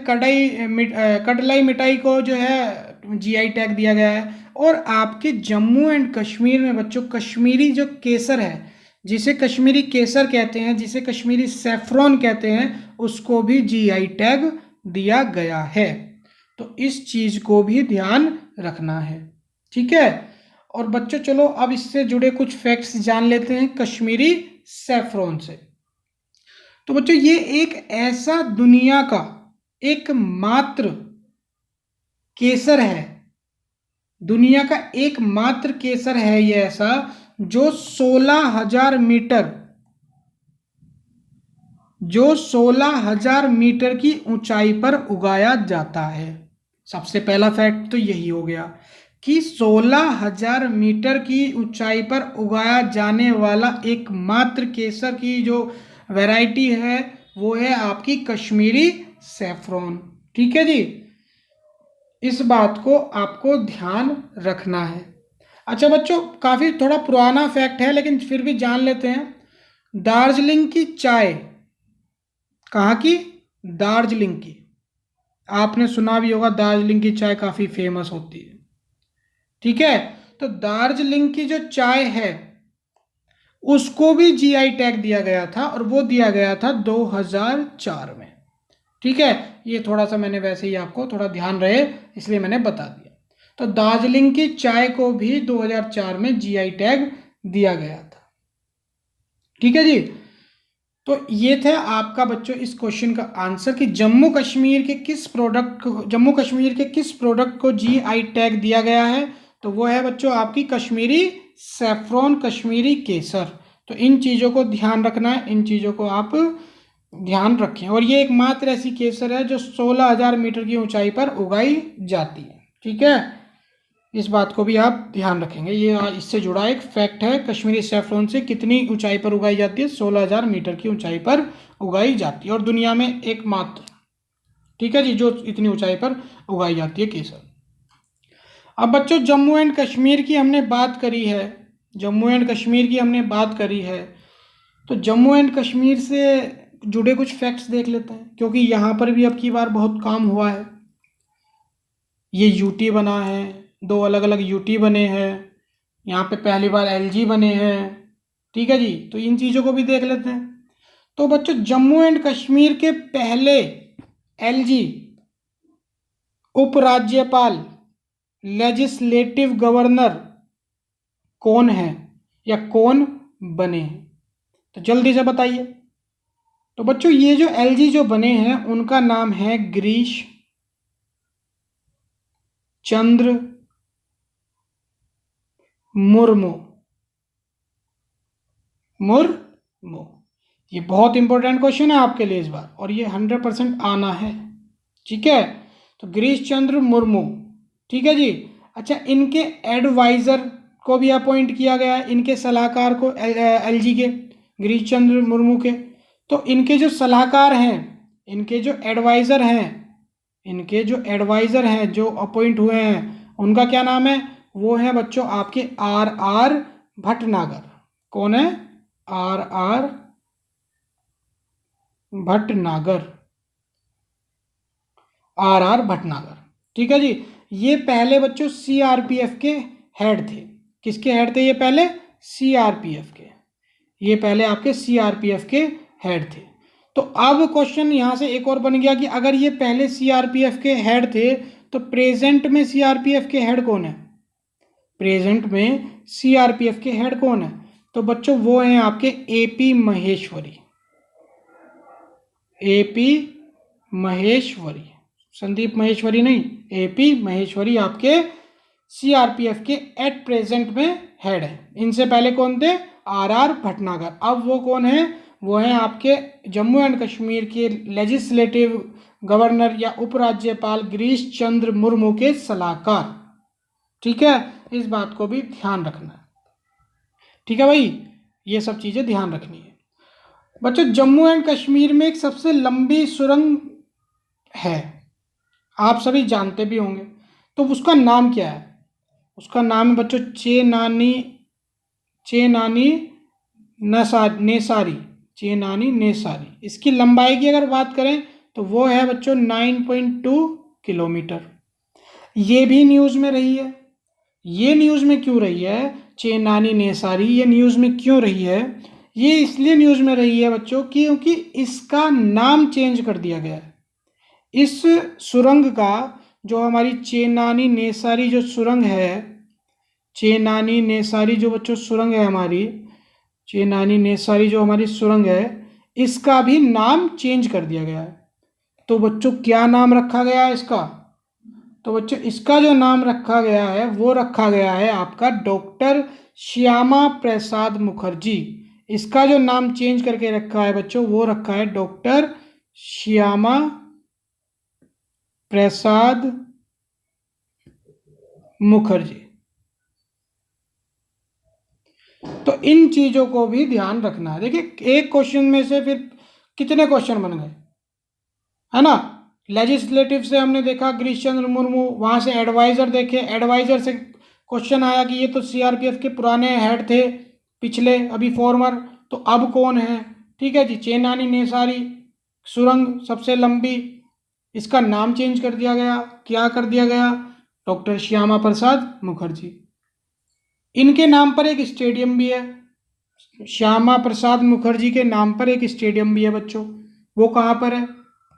कटलाई मिठाई को जो है जीआई टैग दिया गया है, और आपके जम्मू एंड कश्मीर में बच्चों कश्मीरी जो केसर है, जिसे कश्मीरी केसर कहते हैं, जिसे कश्मीरी सैफरॉन कहते हैं, उसको भी जीआई टैग दिया गया है। तो इस चीज़ को भी ध्यान रखना है, ठीक है। और बच्चों चलो अब इससे जुड़े कुछ फैक्ट्स जान लेते हैं कश्मीरी सैफरॉन से। तो बच्चों ये एक ऐसा दुनिया का एकमात्र केसर है, दुनिया का एकमात्र केसर है ये ऐसा, जो 16,000 मीटर, जो 16,000 मीटर की ऊंचाई पर उगाया जाता है। सबसे पहला फैक्ट तो यही हो गया कि 16,000 मीटर की ऊंचाई पर उगाया जाने वाला एकमात्र केसर की जो वैरायटी है वो है आपकी कश्मीरी सैफरॉन, ठीक है जी। इस बात को आपको ध्यान रखना है। अच्छा बच्चों काफ़ी थोड़ा पुराना फैक्ट है लेकिन फिर भी जान लेते हैं। दार्जिलिंग की चाय, कहाँ की, दार्जिलिंग की, आपने सुना भी होगा दार्जिलिंग की चाय काफ़ी फेमस होती है, ठीक है। तो दार्जिलिंग की जो चाय है उसको भी जीआई टैग दिया गया था, और वो दिया गया था 2004 में, ठीक है। ये थोड़ा सा मैंने वैसे ही आपको थोड़ा ध्यान रहे इसलिए मैंने बता दिया। तो दार्जिलिंग की चाय को भी 2004 में जीआई टैग दिया गया था, ठीक है जी। तो ये थे आपका बच्चों इस क्वेश्चन का आंसर कि जम्मू कश्मीर के किस प्रोडक्ट को जीआई टैग दिया गया है। तो वो है बच्चों आपकी कश्मीरी सैफरॉन, कश्मीरी केसर। तो इन चीज़ों को ध्यान रखना है, इन चीज़ों को आप ध्यान रखें। और ये एकमात्र ऐसी केसर है जो 16,000 मीटर की ऊंचाई पर उगाई जाती है, ठीक है। इस बात को भी आप ध्यान रखेंगे, ये इससे जुड़ा एक फैक्ट है। कश्मीरी सैफरॉन से कितनी ऊंचाई पर उगाई जाती है, 16,000 मीटर की ऊंचाई पर उगाई जाती है, और दुनिया में एकमात्र, ठीक है जी, जो इतनी ऊंचाई पर उगाई जाती है केसर। अब बच्चों जम्मू एंड कश्मीर की हमने बात करी है, जम्मू एंड कश्मीर की हमने बात करी है, तो जम्मू एंड कश्मीर से जुड़े कुछ फैक्ट्स देख लेते हैं, क्योंकि यहाँ पर भी अब की बार बहुत काम हुआ है। ये यूटी बना है, 2 अलग अलग यूटी बने हैं, यहाँ पे पहली बार एलजी बने हैं, ठीक है जी। तो इन चीज़ों को भी देख लेते हैं। तो बच्चों जम्मू एंड कश्मीर के पहले एलजी उपराज्यपाल, लेजिस्लेटिव गवर्नर कौन है या कौन बने हैं, तो जल्दी से बताइए। तो बच्चों ये जो एलजी जो बने हैं उनका नाम है गिरीश चंद्र मुर्मू, मुर्मू। ये बहुत इंपॉर्टेंट क्वेश्चन है आपके लिए इस बार, और ये 100% आना है, ठीक है। तो गिरीश चंद्र मुर्मू, ठीक है जी। अच्छा, इनके एडवाइज़र को भी अपॉइंट किया गया है, इनके सलाहकार को, एलजी के, गिरीश चंद्र मुर्मू के। तो इनके जो सलाहकार हैं, इनके जो एडवाइज़र हैं, इनके जो एडवाइज़र हैं जो अपॉइंट हुए हैं, उनका क्या नाम है? वो है बच्चों आपके आर आर भटनागर। कौन है? R R Bhatnagar, R R Bhatnagar. ठीक है जी। ये पहले बच्चों सीआरपीएफ के हेड थे। किसके हेड थे ये पहले? सीआरपीएफ के। ये पहले आपके सीआरपीएफ के हेड थे। तो अब क्वेश्चन यहां से एक और बन गया कि अगर ये पहले सीआरपीएफ के हेड थे तो प्रेजेंट में सीआरपीएफ के हेड कौन है? प्रेजेंट में सीआरपीएफ के हेड कौन है? तो बच्चों वो हैं आपके एपी महेश्वरी। एपी महेश्वरी, संदीप महेश्वरी नहीं, एपी महेश्वरी आपके सीआरपीएफ के एट प्रेजेंट में हेड है। इनसे पहले कौन थे? R R Bhatnagar. अब वो कौन है? वो हैं आपके जम्मू एंड कश्मीर के लेजिस्लेटिव गवर्नर या उपराज्यपाल गिरीश चंद्र मुर्मू के सलाहकार। ठीक है, इस बात को भी ध्यान रखना है। ठीक है भाई, ये सब चीजें ध्यान रखनी है। बच्चों जम्मू एंड कश्मीर में एक सबसे लंबी सुरंग है, आप सभी जानते भी होंगे। तो उसका नाम क्या है? उसका नाम है बच्चों चेनानी, चेनानी नेसारी, चेनानी नेसारी। इसकी लंबाई की अगर बात करें तो वो है बच्चों 9.2 किलोमीटर। ये भी न्यूज़ में रही है। ये न्यूज़ में क्यों रही है? चेनानी नेसारी ये न्यूज़ में क्यों रही है? ये इसलिए न्यूज़ में रही है बच्चों क्योंकि इसका नाम चेंज कर दिया गया है। इस सुरंग का, जो हमारी चेनानी नेसारी जो सुरंग है, चेनानी नेसारी जो बच्चों सुरंग है हमारी, चेनानी नेसारी जो हमारी सुरंग है, इसका भी नाम चेंज कर दिया गया है। तो बच्चों क्या नाम रखा गया है इसका? तो बच्चों इसका जो नाम रखा गया है वो रखा गया है आपका डॉक्टर श्यामा प्रसाद मुखर्जी। इसका जो नाम चेंज करके रखा है बच्चों वो रखा है डॉक्टर श्यामा प्रसाद मुखर्जी। तो इन चीजों को भी ध्यान रखना है। देखिए एक क्वेश्चन में से फिर कितने क्वेश्चन बन गए, है ना? लेजिस्लेटिव से हमने देखा गिरीश चंद्र मुर्मू, वहां से एडवाइजर देखे, एडवाइजर से क्वेश्चन आया कि ये तो सीआरपीएफ के पुराने हेड थे पिछले, अभी फॉर्मर, तो अब कौन है? ठीक है जी, चेनानी नेसारी सुरंग सबसे लंबी, इसका नाम चेंज कर दिया गया। क्या कर दिया गया? डॉक्टर श्यामा प्रसाद मुखर्जी। इनके नाम पर एक स्टेडियम भी है, श्यामा प्रसाद मुखर्जी के नाम पर एक स्टेडियम भी है बच्चों। वो कहाँ पर है?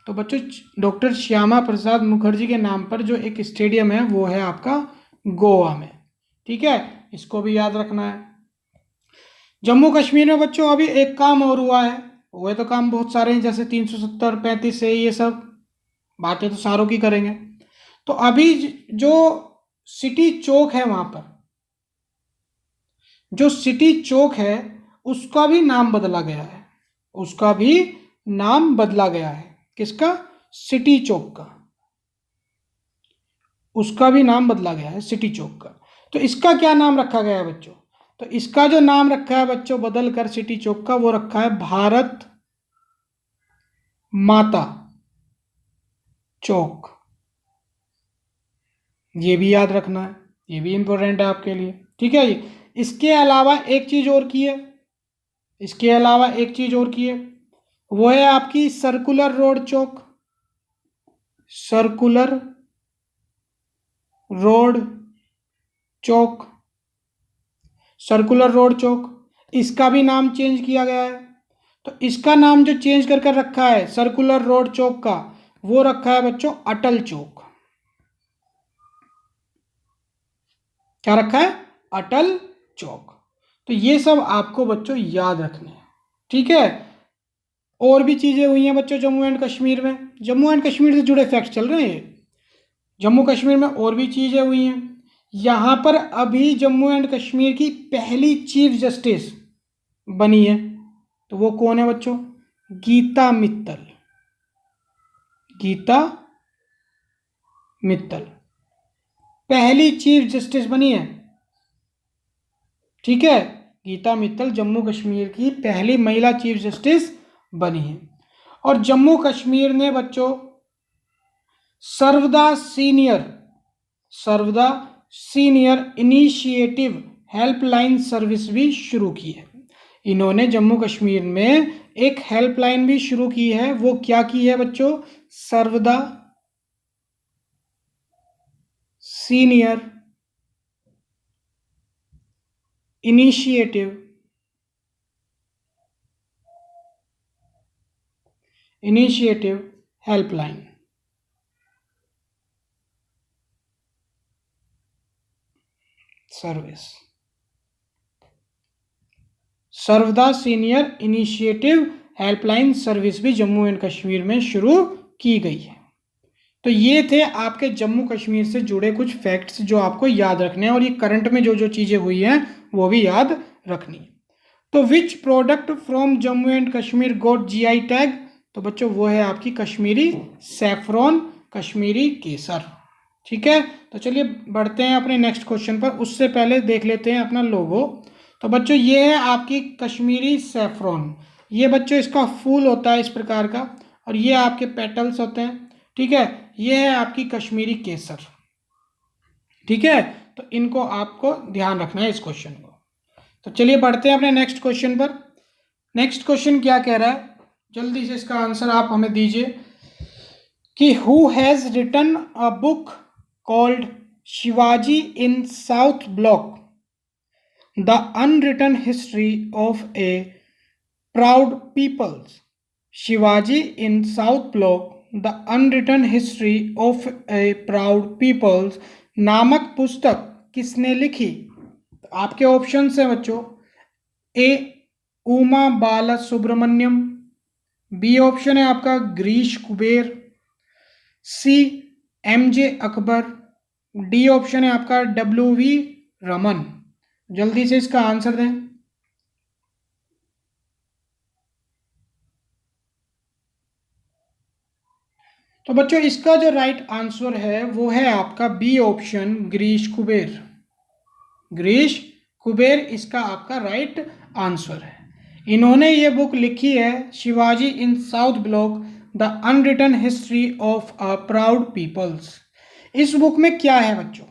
तो बच्चों डॉक्टर श्यामा प्रसाद मुखर्जी के नाम पर जो एक स्टेडियम है वो है आपका गोवा में। ठीक है, इसको भी याद रखना है। जम्मू कश्मीर में बच्चों अभी एक काम और हुआ है, हुए तो काम बहुत सारे हैं, जैसे 370 35 से, ये सब बातें तो सारों की करेंगे। तो अभी जो सिटी चौक है वहां पर, जो सिटी चौक है उसका भी नाम बदला गया है। उसका भी नाम बदला गया है। किसका? सिटी चौक का। उसका भी नाम बदला गया है सिटी चौक का। तो इसका क्या नाम रखा गया है बच्चों? तो इसका जो नाम रखा है बच्चों बदल कर सिटी चौक का, वो रखा है भारत माता चौक। ये भी याद रखना है, ये भी इंपॉर्टेंट है आपके लिए। ठीक है जी। इसके अलावा एक चीज और की है, इसके अलावा एक चीज और की है, वो है आपकी सर्कुलर रोड चौक। सर्कुलर रोड चौक, सर्कुलर रोड चौक, इसका भी नाम चेंज किया गया है। तो इसका नाम जो चेंज कर कर रखा है सर्कुलर रोड चौक का, वो रखा है बच्चों अटल चौक। क्या रखा है? अटल चौक। तो ये सब आपको बच्चों याद रखने हैं। ठीक है। और भी चीजें हुई हैं बच्चों जम्मू एंड कश्मीर में, जम्मू एंड कश्मीर से जुड़े फैक्ट्स चल रहे हैं। जम्मू कश्मीर में और भी चीजें हुई हैं। यहां पर अभी जम्मू एंड कश्मीर की पहली चीफ जस्टिस बनी है। तो वो कौन है बच्चों? गीता मित्तल। गीता मित्तल पहली चीफ जस्टिस बनी है, ठीक है। गीता मित्तल जम्मू कश्मीर की पहली महिला चीफ जस्टिस बनी है। और जम्मू कश्मीर ने बच्चों सर्वदा सीनियर इनिशिएटिव हेल्पलाइन सर्विस भी शुरू की है। इन्होंने जम्मू कश्मीर में एक हेल्पलाइन भी शुरू की है। वो क्या की है बच्चों? सर्वदा सीनियर इनिशिएटिव हेल्पलाइन। सर्विस सर्वदा सीनियर इनिशिएटिव हेल्पलाइन सर्विस भी जम्मू एंड कश्मीर में शुरू की गई है। तो ये थे आपके जम्मू कश्मीर से जुड़े कुछ फैक्ट्स जो आपको याद रखने हैं, और ये करंट में जो जो चीज़ें हुई हैं वो भी याद रखनी है। तो which product from Jammu and Kashmir got GI tag? तो बच्चों वो है आपकी कश्मीरी सैफरॉन, कश्मीरी केसर, ठीक है। तो चलिए बढ़ते हैं अपने नेक्स्ट क्वेश्चन पर। उससे पहले देख लेते हैं अपना लोगो। तो बच्चों ये है आपकी कश्मीरी सैफरॉन। ये बच्चों इसका फूल होता है इस प्रकार का, और ये आपके पेटल्स होते हैं, ठीक है। ये है आपकी कश्मीरी केसर, ठीक है। तो इनको आपको ध्यान रखना है इस क्वेश्चन को। तो चलिए बढ़ते हैं अपने नेक्स्ट क्वेश्चन पर। नेक्स्ट क्वेश्चन क्या कह रहा है, जल्दी से इसका आंसर आप हमें दीजिए कि who has written a book called Shivaji in South Block the unwritten history of a proud peoples. Shivaji in South Block the unwritten history of a proud peoples नामक पुस्तक किसने लिखी? आपके ऑप्शंस हैं बच्चों, A Uma Bala Subramaniam, B option है आपका Girish Kuber, C MJ Akbar, D option है आपका डब्ल्यू.वी. रमन। जल्दी से इसका आंसर दें। तो बच्चों इसका जो राइट आंसर है वो है आपका बी ऑप्शन गिरीश कुबेर। गिरीश कुबेर इसका आपका राइट आंसर है। इन्होंने ये बुक लिखी है Shivaji in South Block the unwritten history of a proud peoples. इस बुक में क्या है बच्चों,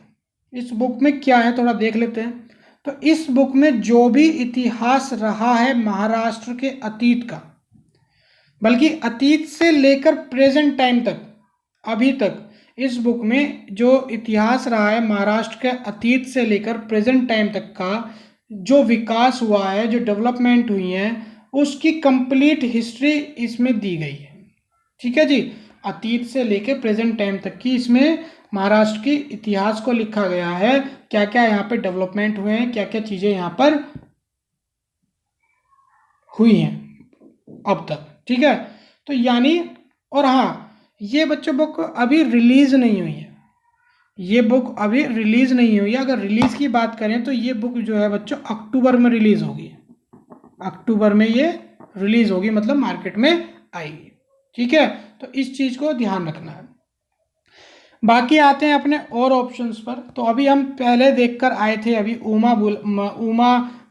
इस बुक में क्या है थोड़ा देख लेते हैं। तो इस बुक में जो भी इतिहास रहा है महाराष्ट्र के अतीत का, बल्कि अतीत से लेकर प्रेजेंट टाइम तक, अभी तक इस बुक में जो इतिहास रहा है महाराष्ट्र के अतीत से लेकर प्रेजेंट टाइम तक का, जो विकास हुआ है, जो डेवलपमेंट हुई है, उसकी कंप्लीट हिस्ट्री इसमें दी गई है, ठीक है जी। अतीत से लेकर प्रेजेंट टाइम तक की इसमें महाराष्ट्र के इतिहास को लिखा गया है, क्या क्या यहाँ पे डेवलपमेंट हुए हैं, क्या क्या चीज़ें यहाँ पर हुई हैं अब तक, ठीक है। तो यानी, और हाँ ये बच्चों बुक अभी रिलीज नहीं हुई है, ये बुक अभी रिलीज नहीं हुई है। अगर रिलीज की बात करें तो ये बुक जो है बच्चों अक्टूबर में रिलीज होगी, अक्टूबर में ये रिलीज होगी, मतलब मार्केट में आएगी, ठीक है। तो इस चीज को ध्यान रखना है। बाकी आते हैं अपने और ऑप्शंस पर। तो अभी हम पहले देखकर आए थे अभी उमा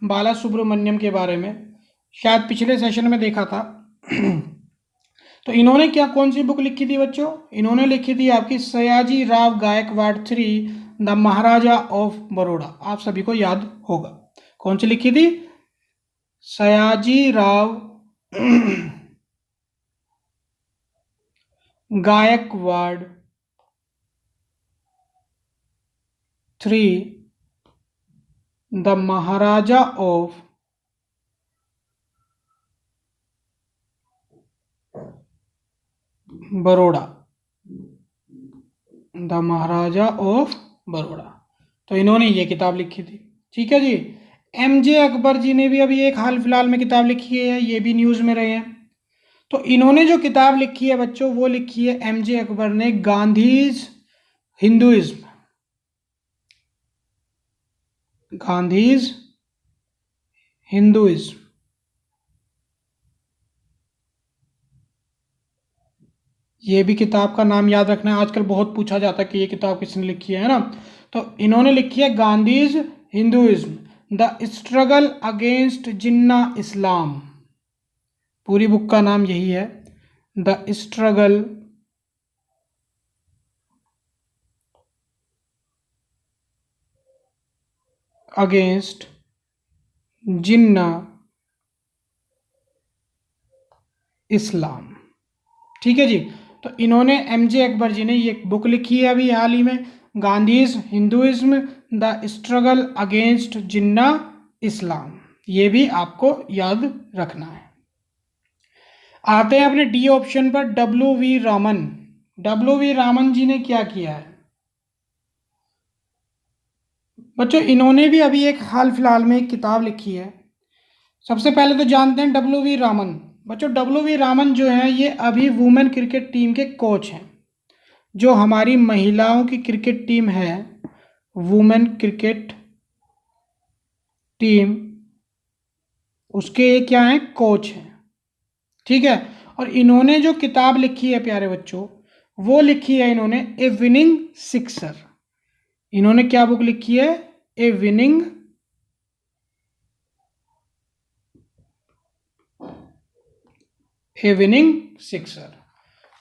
बाला सुब्रमण्यम के बारे में, शायद पिछले सेशन में देखा था। तो इन्होंने क्या कौन सी बुक लिखी थी बच्चों? इन्होंने लिखी थी आपकी Sayaji Rao Gaekwad three the maharaja of Baroda. आप सभी को याद होगा कौन सी लिखी थी? Sayaji Rao Gaekwad three the maharaja of Baroda, the maharaja of Baroda. तो इन्होंने ये किताब लिखी थी, ठीक है जी। एमजे अकबर जी ने भी अभी एक हाल फिलहाल में किताब लिखी है, ये भी न्यूज़ में रहे हैं। तो इन्होंने जो किताब लिखी है बच्चों वो लिखी है एमजे अकबर ने गांधीज हिंदुइज्म, गांधीज हिंदुइज्म। ये भी किताब का नाम याद रखना है, आजकल बहुत पूछा जाता है कि ये किताब किसने लिखी है ना। तो इन्होंने लिखी है Gandhi's Hinduism, the struggle against Jinnah Islam. पूरी बुक का नाम यही है, the struggle against Jinnah Islam. ठीक है जी। तो इन्होंने एमजे अकबर जी ने ये बुक लिखी है अभी हाल ही में, Gandhi's Hinduism, the struggle against Jinnah Islam. ये भी आपको याद रखना है। आते हैं अपने डी ऑप्शन पर, W V Raman. W V Raman ji ने क्या किया है बच्चों? इन्होंने भी अभी एक हाल फिलहाल में एक किताब लिखी है। सबसे पहले तो जानते हैं डब्ल्यू वी रामन। बच्चों डब्ल्यू वी रामन जो है ये अभी वुमेन क्रिकेट टीम के कोच हैं। जो हमारी महिलाओं की क्रिकेट टीम है, वुमेन क्रिकेट टीम, उसके ये क्या हैं, कोच हैं। ठीक है। और इन्होंने जो किताब लिखी है प्यारे बच्चों, वो लिखी है इन्होंने ए विनिंग सिक्सर। इन्होंने क्या बुक लिखी है? ए विनिंग सिक्सर।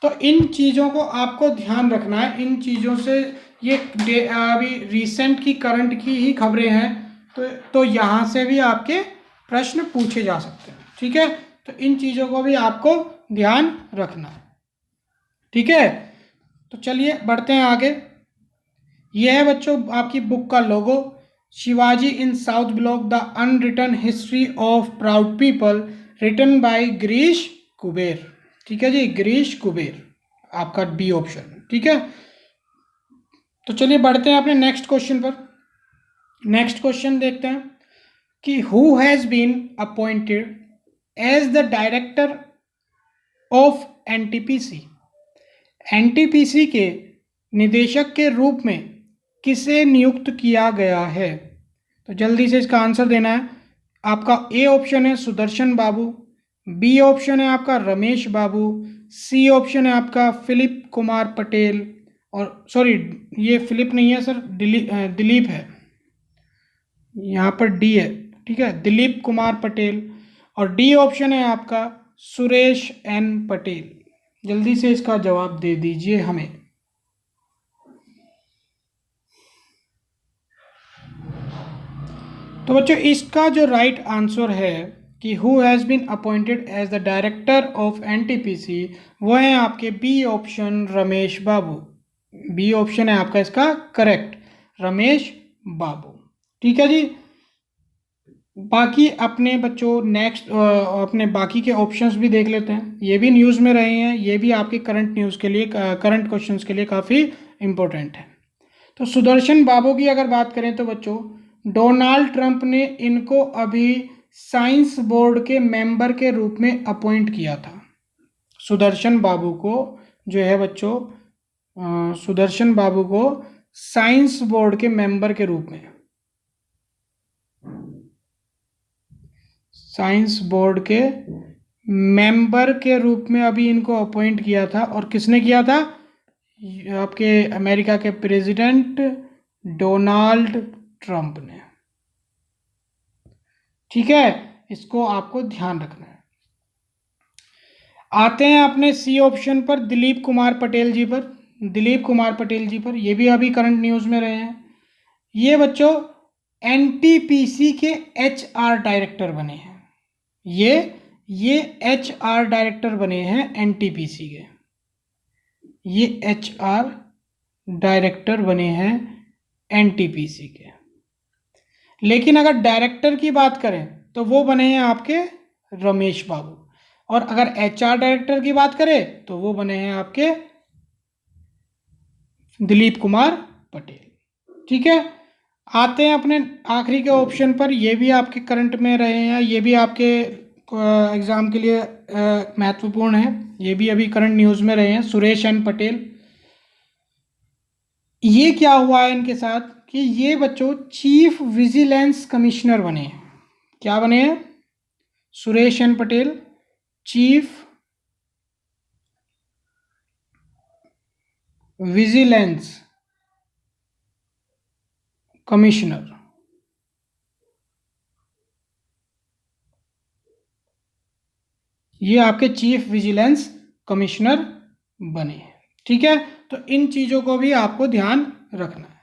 तो इन चीज़ों को आपको ध्यान रखना है। इन चीज़ों से ये अभी रिसेंट की करंट की ही खबरें हैं, तो यहाँ से भी आपके प्रश्न पूछे जा सकते हैं। ठीक है। तो इन चीज़ों को भी आपको ध्यान रखना है। ठीक है। तो चलिए बढ़ते हैं आगे। यह है बच्चों आपकी बुक का logo, Shivaji in South Block the unwritten history of proud people, written by Girish Kuber. ठीक है जी, गिरीश कुबेर आपका बी ऑप्शन। ठीक है। तो चलिए बढ़ते हैं अपने नेक्स्ट क्वेश्चन पर। नेक्स्ट क्वेश्चन देखते हैं कि who has been appointed as the director of NTPC. NTPC के निदेशक के रूप में किसे नियुक्त किया गया है? तो जल्दी से इसका आंसर देना है। आपका ए ऑप्शन है सुदर्शन बाबू, बी ऑप्शन है आपका रमेश बाबू, सी ऑप्शन है आपका फिलिप कुमार पटेल, और सॉरी ये फिलिप नहीं है सर, दिलीप है, यहाँ पर डी है। ठीक है, दिलीप कुमार पटेल। और डी ऑप्शन है आपका सुरेश एन पटेल। जल्दी से इसका जवाब दे दीजिए हमें। तो बच्चों इसका जो राइट आंसर है कि who has been appointed as the director of NTPC, वो है आपके B option Ramesh Babu. B option है आपका इसका करेक्ट, रमेश बाबू। ठीक है जी। बाकी अपने बच्चों नेक्स्ट अपने बाकी के ऑप्शंस भी देख लेते हैं। ये भी न्यूज़ में रहे हैं, ये भी आपके करंट न्यूज़ के लिए, करंट क्वेश्चंस के लिए काफ़ी इम्पोर्टेंट है। तो सुदर्शन बाबू की अगर बात करें तो बच्चों डोनाल्ड ट्रंप ने इनको अभी साइंस बोर्ड के मेंबर के रूप में अपॉइंट किया था। सुदर्शन बाबू को जो है बच्चों, सुदर्शन बाबू को साइंस बोर्ड के मेंबर के रूप में, साइंस बोर्ड के मेंबर के रूप में अभी इनको अपॉइंट किया था। और किसने किया था? आपके अमेरिका के प्रेसिडेंट डोनाल्ड ट्रंप ने। ठीक है, इसको आपको ध्यान रखना है। आते हैं अपने सी ऑप्शन पर, दिलीप कुमार पटेल जी पर। दिलीप कुमार पटेल जी पर, ये भी अभी करंट न्यूज़ में रहे हैं। ये बच्चों एनटीपीसी के एचआर डायरेक्टर बने हैं। ये एचआर डायरेक्टर बने हैं एनटीपीसी के। ये एचआर डायरेक्टर बने हैं एनटीपीसी के। लेकिन अगर डायरेक्टर की बात करें तो वो बने हैं आपके रमेश बाबू। और अगर एचआर डायरेक्टर की बात करें तो वो बने हैं आपके दिलीप कुमार पटेल। ठीक है। आते हैं अपने आखिरी के ऑप्शन पर। ये भी आपके करंट में रहे हैं, ये भी आपके एग्ज़ाम के लिए महत्वपूर्ण है। ये भी अभी करंट न्यूज़ में रहे हैं, सुरेश एन पटेल। ये क्या हुआ है इनके साथ कि ये बच्चों चीफ विजिलेंस कमिश्नर बने हैं। क्या बने हैं? Suresh N Patel chief vigilance commissioner, ये आपके चीफ विजिलेंस कमिश्नर बने। ठीक है, तो इन चीज़ों को भी आपको ध्यान रखना है।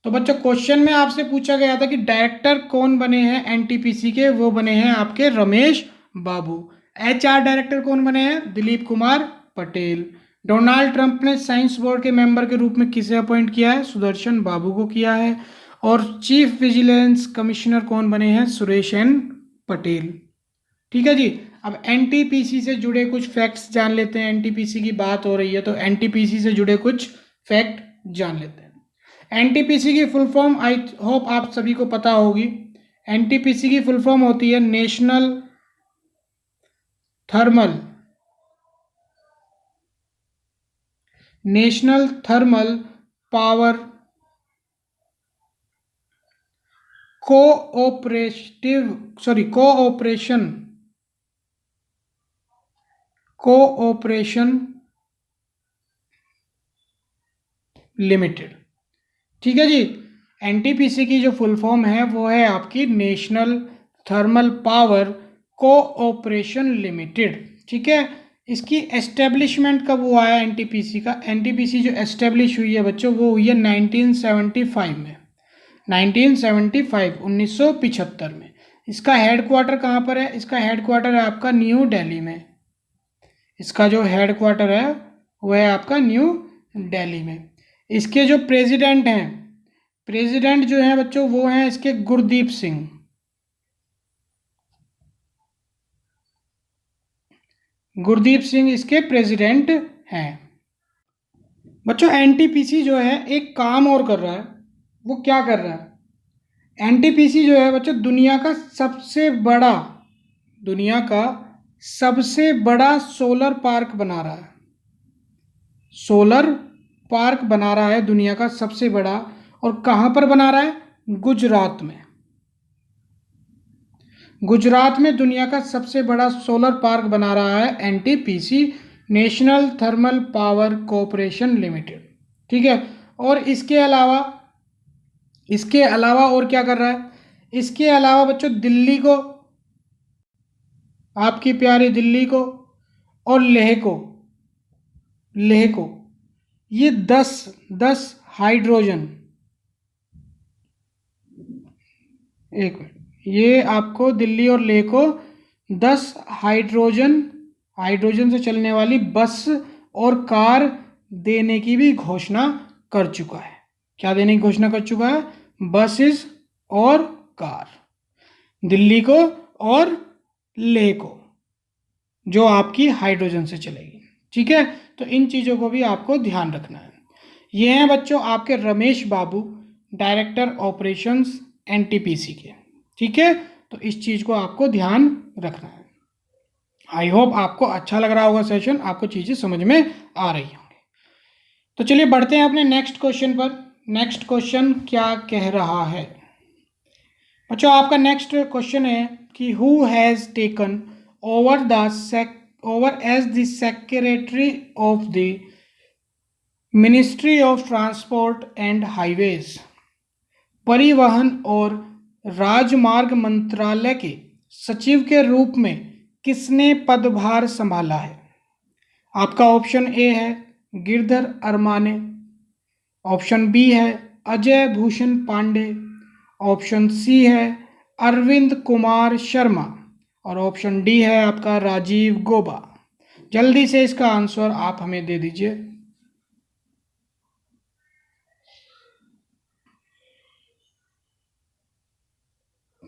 तो बच्चों क्वेश्चन में आपसे पूछा गया था कि डायरेक्टर कौन बने हैं एनटीपीसी के, वो बने हैं आपके रमेश बाबू। एचआर डायरेक्टर कौन बने हैं, दिलीप कुमार पटेल। डोनाल्ड ट्रंप ने साइंस बोर्ड के मेंबर के रूप में किसे अपॉइंट किया है, सुदर्शन बाबू को किया है। और चीफ विजिलेंस कमिश्नर कौन बने हैं, सुरेश एन पटेल। ठीक है जी। अब एनटीपीसी से जुड़े कुछ फैक्ट्स जान लेते हैं। एनटीपीसी की बात हो रही है तो एनटीपीसी से जुड़े कुछ फैक्ट जान लेते हैं। एनटीपीसी की फुल फॉर्म आई होप आप सभी को पता होगी। एनटीपीसी की फुल फॉर्म होती है national thermal power cooperation limited. ठीक है जी। एनटीपीसी की जो फुल फॉर्म है वो है आपकी national thermal power cooperation limited. ठीक है, इसकी एस्टेब्लिशमेंट कब हुआ है एनटीपीसी का, एनटीपीसी जो एस्टेब्लिश हुई है बच्चों वो हुई है 1975 में, 1975 में। इसका हेडक्वार्टर कहाँ पर है, इसका हेडक्वार्टर है आपका न्यू दिल्ली में। इसका जो हेडक्वार्टर है वो है आपका न्यू दिल्ली में। इसके जो प्रेसिडेंट हैं, प्रेसिडेंट जो हैं बच्चों वो हैं इसके गुरदीप सिंह। गुरदीप सिंह इसके प्रेसिडेंट हैं। बच्चों एनटीपीसी जो है एक काम और कर रहा है, वो क्या कर रहा है, एनटीपीसी जो है बच्चों दुनिया का सबसे बड़ा सोलर पार्क बना रहा है। सोलर पार्क बना रहा है दुनिया का सबसे बड़ा। और कहाँ पर बना रहा है, गुजरात में। गुजरात में दुनिया का सबसे बड़ा सोलर पार्क बना रहा है NTPC, national thermal power corporation limited. ठीक है, और इसके अलावा और क्या कर रहा है, इसके अलावा बच्चों दिल्ली को, आपकी प्यारी दिल्ली को और लेह को ये 10 हाइड्रोजन, एक मिनट, ये आपको दिल्ली और लेह को 10 हाइड्रोजन से चलने वाली बस और कार देने की भी घोषणा कर चुका है। क्या देने की घोषणा कर चुका है, बसेस और कार, दिल्ली को और लेह को, जो आपकी हाइड्रोजन से चलेगी। ठीक है, तो इन चीज़ों को भी आपको ध्यान रखना है। ये हैं बच्चों आपके रमेश बाबू, डायरेक्टर ऑपरेशंस एनटीपीसी के। ठीक है, तो इस चीज़ को आपको ध्यान रखना है। आई होप आपको अच्छा लग रहा होगा सेशन, आपको चीज़ें समझ में आ रही होंगी। तो चलिए बढ़ते हैं अपने नेक्स्ट क्वेश्चन पर। नेक्स्ट क्वेश्चन क्या कह रहा है बच्चों, आपका नेक्स्ट क्वेश्चन है कि who has taken over as the secretary of the ministry of transport and highways, परिवहन और राजमार्ग मंत्रालय के सचिव के रूप में किसने पदभार संभाला है। आपका ऑप्शन ए है गिरधर अरमाने, ऑप्शन बी है अजय भूषण पांडे, ऑप्शन सी है अरविंद कुमार शर्मा और ऑप्शन डी है आपका राजीव गौबा। जल्दी से इसका आंसर आप हमें दे दीजिए।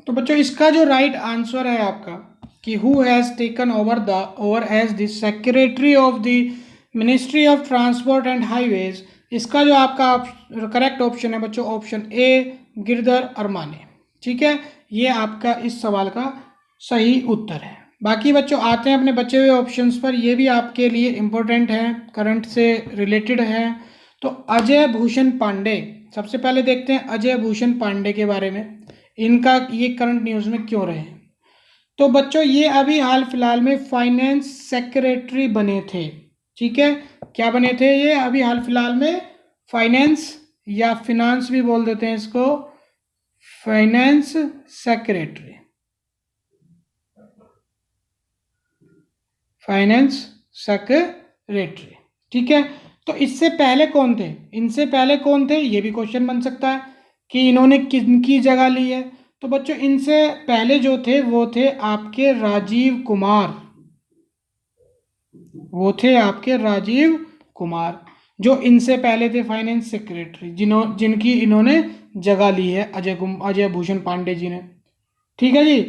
तो बच्चों इसका जो राइट आंसर है आपका कि who has taken over as the secretary of the ministry of transport and highways, इसका जो आपका करेक्ट ऑप्शन है बच्चों ऑप्शन ए गिरधर अरमाने। ठीक है, ये आपका इस सवाल का सही उत्तर है। बाकी बच्चों आते हैं अपने बचे हुए ऑप्शंस पर, ये भी आपके लिए इम्पोर्टेंट हैं, करंट से रिलेटेड हैं। तो अजय भूषण पांडे, सबसे पहले देखते हैं अजय भूषण पांडे के बारे में, इनका ये करंट न्यूज़ में क्यों रहे। तो बच्चों ये अभी हाल फिलहाल में फाइनेंस सेक्रेटरी बने थे। ठीक है, क्या बने थे ये अभी हाल फिलहाल में, फाइनेंस या फिनांस भी बोल देते हैं इसको, फाइनेंस सेक्रेटरी, फाइनेंस सेक्रेटरी। ठीक है, तो इससे पहले कौन थे, इनसे पहले कौन थे, ये भी क्वेश्चन बन सकता है कि इन्होंने किनकी जगह ली है। तो बच्चों इनसे पहले जो थे वो थे आपके राजीव कुमार, वो थे आपके राजीव कुमार, जो इनसे पहले थे फाइनेंस सेक्रेटरी, जिनकी इन्होंने जगह ली है अजय भूषण पांडे जी ने। ठीक है जी।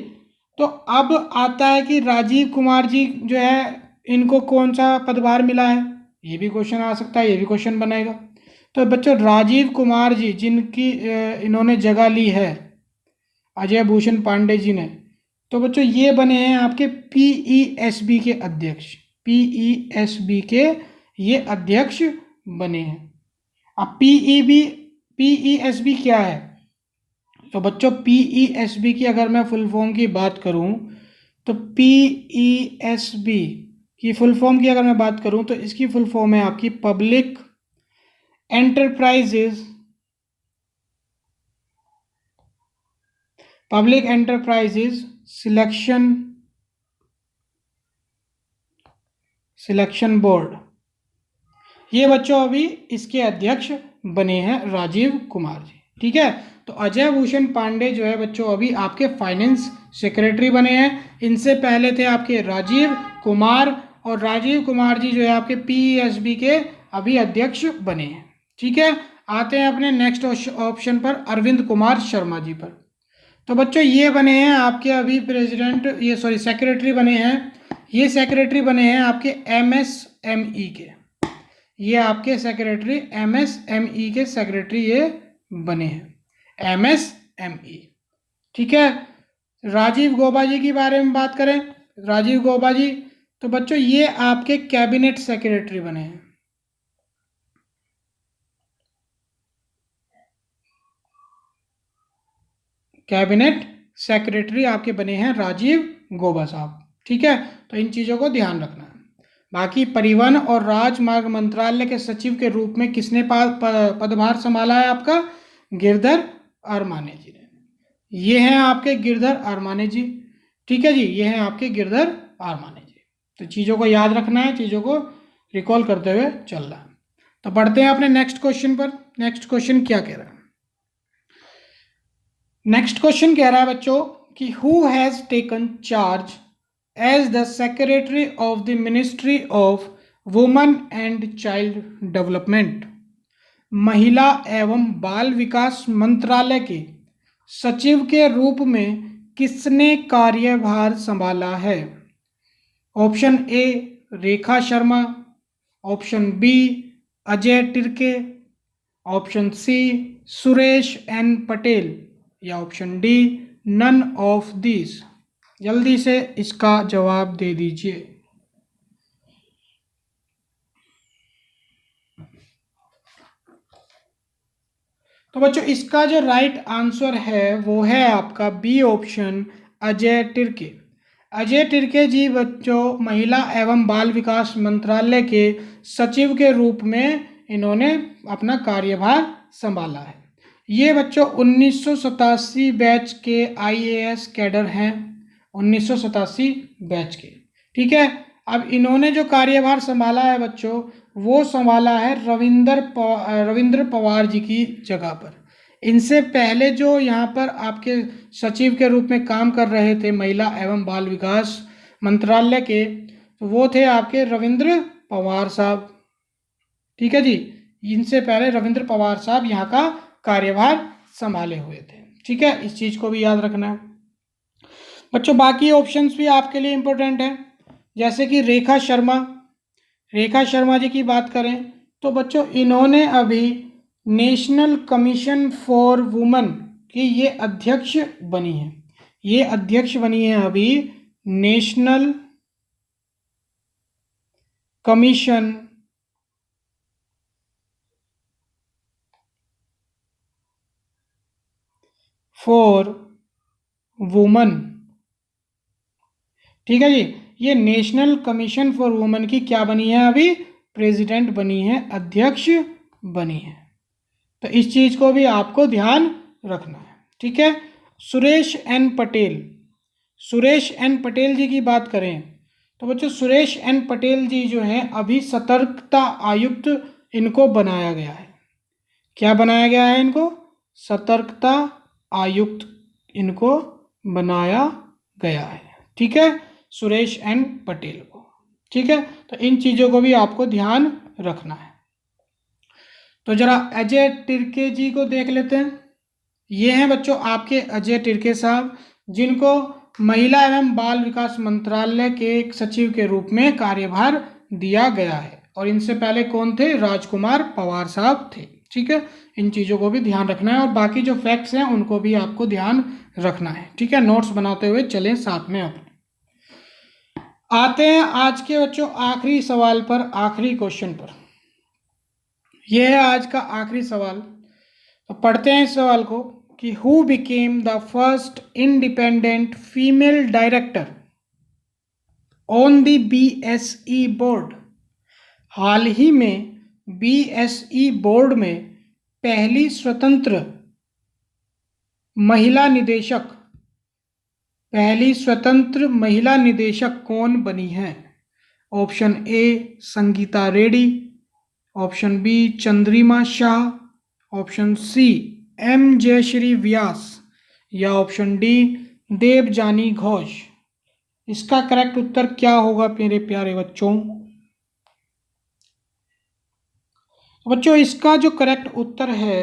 तो अब आता है कि राजीव कुमार जी जो है इनको कौन सा पदभार मिला है, ये भी क्वेश्चन आ सकता है, ये भी क्वेश्चन बनेगा। तो बच्चों राजीव कुमार जी जिनकी इन्होंने जगह ली है अजय भूषण पांडे जी ने, तो बच्चों ये बने हैं आपके पीईएसबी के अध्यक्ष, पीईएसबी के ये अध्यक्ष बने हैं। अब पीईएसबी क्या है, तो बच्चों पीईएसबी की अगर मैं फुल फॉर्म की बात करूं, तो पीईएसबी की फुल फॉर्म की अगर मैं बात करूं तो इसकी फुल फॉर्म है आपकी public enterprises, public enterprises selection board. ये बच्चों अभी इसके अध्यक्ष बने हैं राजीव कुमार जी। ठीक है, तो अजय भूषण पांडे जो है बच्चों अभी आपके फाइनेंस सेक्रेटरी बने हैं। इनसे पहले थे आपके राजीव कुमार, और राजीव कुमार जी जो है आपके पीईएसबी के अभी अध्यक्ष बने हैं। ठीक है, आते हैं अपने नेक्स्ट ऑप्शन पर, अरविंद कुमार शर्मा जी पर। तो बच्चों ये बने हैं आपके अभी सेक्रेटरी बने हैं, ये सेक्रेटरी बने हैं आपके एमएसएमई के, ये आपके सेक्रेटरी एमएसएमई के सेक्रेटरी ये बने हैं, एमएसएमई। ठीक है, राजीव गौबा जी के बारे में बात करें, राजीव गौबा जी, तो बच्चों ये आपके कैबिनेट सेक्रेटरी बने हैं, कैबिनेट सेक्रेटरी आपके बने हैं राजीव गौबा साहब। ठीक है, तो इन चीज़ों को ध्यान रखना है। बाकी परिवहन और राजमार्ग मंत्रालय के सचिव के रूप में किसने पदभार संभाला है आपका, गिरधर अरमाने जी ने, ये हैं आपके गिरधर अरमाने जी। ठीक है जी, ये हैं आपके गिरधर अरमाने जी। तो चीज़ों को याद रखना है, चीज़ों को रिकॉल करते हुए चलना है। तो बढ़ते हैं अपने नेक्स्ट क्वेश्चन पर। नेक्स्ट क्वेश्चन क्या कह रहा है, नेक्स्ट क्वेश्चन कह रहा है बच्चों कि who has taken charge as the secretary of the ministry of women and child development, महिला एवं बाल विकास मंत्रालय के सचिव के रूप में किसने कार्यभार संभाला है। Option A Rekha Sharma, option B Ajay Tirkey, option C Suresh N Patel, या option D none of this. जल्दी से इसका जवाब दे दीजिए। तो बच्चों इसका जो राइट आंसर है वो है आपका बी ऑप्शन, अजय तिर्के। अजय तिर्के जी बच्चों महिला एवं बाल विकास मंत्रालय के सचिव के रूप में इन्होंने अपना कार्यभार संभाला है। ये बच्चों 1987 बैच के आईएएस कैडर हैं, 1987 बैच के। ठीक है, अब इन्होंने जो कार्यभार संभाला है बच्चों वो संभाला है रविंद्र पवार जी की जगह पर। इनसे पहले जो यहाँ पर आपके सचिव के रूप में काम कर रहे थे महिला एवं बाल विकास मंत्रालय के, तो वो थे आपके रविंद्र पवार साहब। ठीक है जी, इनसे पहले रविंद्र पवार साहब यहाँ का कार्यभार संभाले हुए थे। ठीक है, इस चीज़ को भी याद रखना है बच्चों। बाकी ऑप्शंस भी आपके लिए इम्पोर्टेंट है, जैसे कि रेखा शर्मा जी की बात करें तो बच्चों इन्होंने अभी नेशनल कमीशन फॉर वुमेन की ये अध्यक्ष बनी है, ये अध्यक्ष बनी है अभी नेशनल कमीशन फॉर वुमेन। ठीक है जी, ये नेशनल कमीशन फॉर वुमेन की क्या बनी है अभी, प्रेसिडेंट बनी है, अध्यक्ष बनी है। तो इस चीज़ को भी आपको ध्यान रखना है। ठीक है। सुरेश एन पटेल, सुरेश एन पटेल जी की बात करें तो बच्चों सुरेश एन पटेल जी जो हैं अभी सतर्कता आयुक्त इनको बनाया गया है। क्या बनाया गया है इनको? सतर्कता आयुक्त इनको बनाया गया है। ठीक है, सुरेश एन पटेल को। ठीक है, तो इन चीज़ों को भी आपको ध्यान रखना है। तो जरा अजय तिर्के जी को देख लेते हैं। ये हैं बच्चों आपके अजय तिर्के साहब, जिनको महिला एवं बाल विकास मंत्रालय के एक सचिव के रूप में कार्यभार दिया गया है। और इनसे पहले कौन थे? राजकुमार पवार साहब थे। ठीक है, इन चीज़ों को भी ध्यान रखना है और बाकी जो फैक्ट्स हैं उनको भी आपको ध्यान रखना है। ठीक है, नोट्स बनाते हुए चलें साथ में अपने। आते हैं आज के बच्चों आखिरी सवाल पर, आखिरी क्वेश्चन पर। यह है आज का आखिरी सवाल। तो पढ़ते हैं इस सवाल को कि who became the first independent female director on the BSE board. हाल ही में BSE बोर्ड में पहली स्वतंत्र महिला निदेशक, पहली स्वतंत्र महिला निदेशक कौन बनी है? Option A Sangeeta Reddy, option B Chandrima Shah, option C M Jayashree Vyas या ऑप्शन डी देवजानी घोष। इसका करेक्ट उत्तर क्या होगा मेरे प्यारे बच्चों? बच्चों इसका जो करेक्ट उत्तर है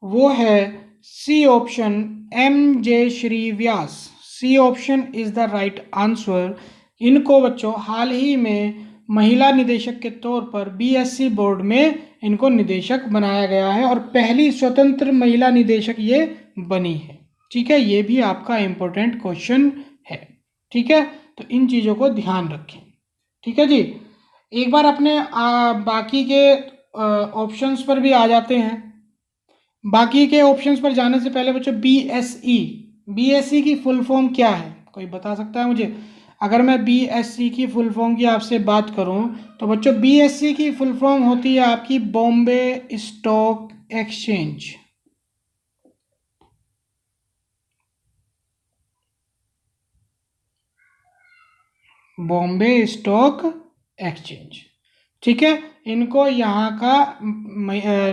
वो है C option M Jayashree Vyas. C option is the right answer. इनको बच्चों हाल ही में महिला निदेशक के तौर पर BSE बोर्ड में इनको निदेशक बनाया गया है और पहली स्वतंत्र महिला निदेशक ये बनी है। ठीक है, ये भी आपका इंपॉर्टेंट क्वेश्चन है। ठीक है, तो इन चीज़ों को ध्यान रखें। ठीक है जी, एक बार अपने बाकी के ऑप्शंस पर भी आ जाते हैं। बाकी के ऑप्शंस पर जाने से पहले बच्चों BSE की फुल फॉर्म क्या है? कोई बता सकता है मुझे? अगर मैं BSE की फुल फॉर्म की आपसे बात करूं तो बच्चों BSE की फुल फॉर्म होती है आपकी Bombay stock exchange. Bombay stock exchange. ठीक है, इनको यहाँ का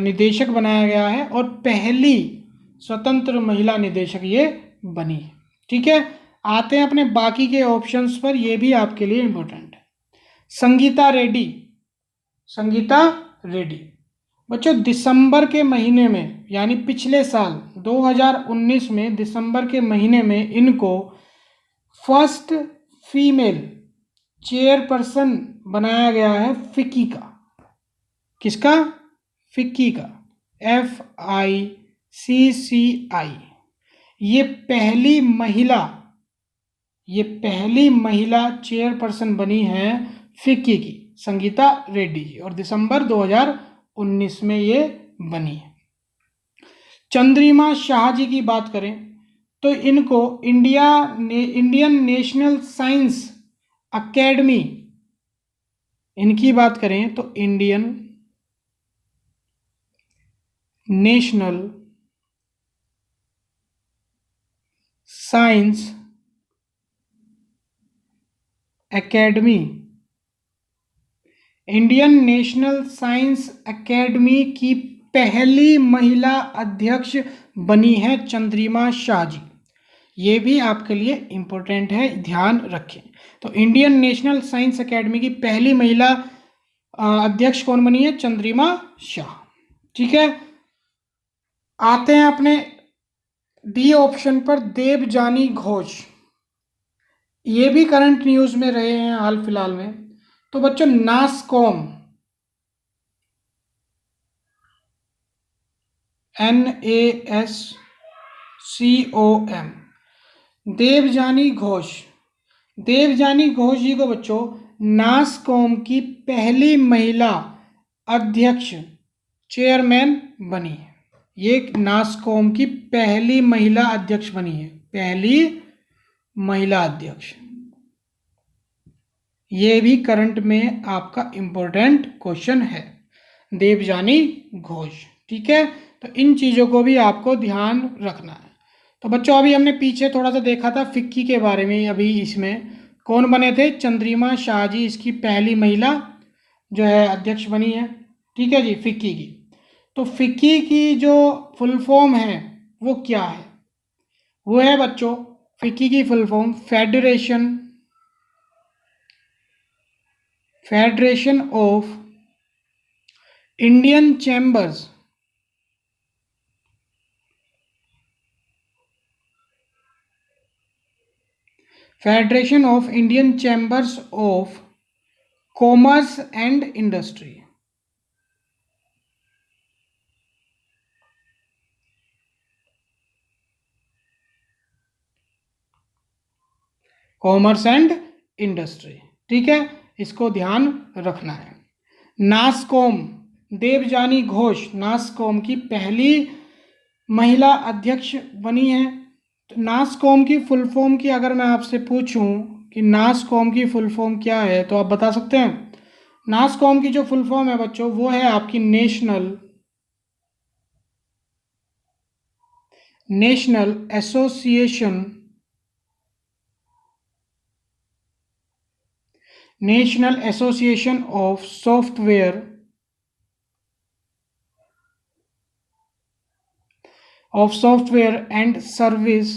निदेशक बनाया गया है और पहली स्वतंत्र महिला निदेशक ये बनी है। ठीक है, आते हैं अपने बाकी के ऑप्शंस पर, ये भी आपके लिए इंपॉर्टेंट है। संगीता रेड्डी, संगीता रेड्डी बच्चों दिसंबर के महीने में यानी पिछले साल 2019 में दिसंबर के महीने में इनको फर्स्ट फीमेल चेयरपर्सन बनाया गया है फिक्की का। किसका? फिक्की का, FICCI। ये पहली महिला चेयरपर्सन बनी है फिक्की की, संगीता रेड्डी जी, और दिसंबर 2019 में ये बनी है। चंद्रिमा शाह जी की बात करें तो इनको इंडियन नेशनल साइंस अकेडमी, इनकी बात करें तो Indian national science academy, Indian national science academy की पहली महिला अध्यक्ष बनी है चंद्रिमा शाह जी। ये भी आपके लिए इम्पोर्टेंट है, ध्यान रखें। तो इंडियन नेशनल साइंस एकेडमी की पहली महिला अध्यक्ष कौन बनी है? चंद्रिमा शाह। ठीक है, आते हैं अपने डी ऑप्शन पर, देवजानी घोष। ये भी करंट न्यूज में रहे हैं हाल फिलहाल में। तो बच्चों नासकॉम, NASCOM, देवजानी घोष, देवजानी घोष जी को बच्चों नासकॉम की पहली महिला अध्यक्ष चेयरमैन बनी है। ये नासकॉम की पहली महिला अध्यक्ष बनी है, पहली महिला अध्यक्ष। ये भी करंट में आपका इंपॉर्टेंट क्वेश्चन है, देवजानी घोष। ठीक है, तो इन चीज़ों को भी आपको ध्यान रखना है। तो बच्चों अभी हमने पीछे थोड़ा सा देखा था फिक्की के बारे में। अभी इसमें कौन बने थे? चंद्रिमा शाहजी इसकी पहली महिला जो है अध्यक्ष बनी है। ठीक है जी, फिक्की की। तो फिक्की की जो फुल फॉर्म है वो क्या है? वो है बच्चों, फिक्की की full form federation of Indian chambers federation of Indian chambers of commerce and industry. Commerce and industry, ठीक है, इसको ध्यान रखना है। नासकॉम, देवजानी घोष नासकॉम की पहली महिला अध्यक्ष बनी है। तो नासकॉम की फुल फॉर्म की अगर मैं आपसे पूछूं कि नासकॉम की फुल फॉर्म क्या है तो आप बता सकते हैं? नासकॉम की जो फुल फॉर्म है बच्चों वो है आपकी national association of software and service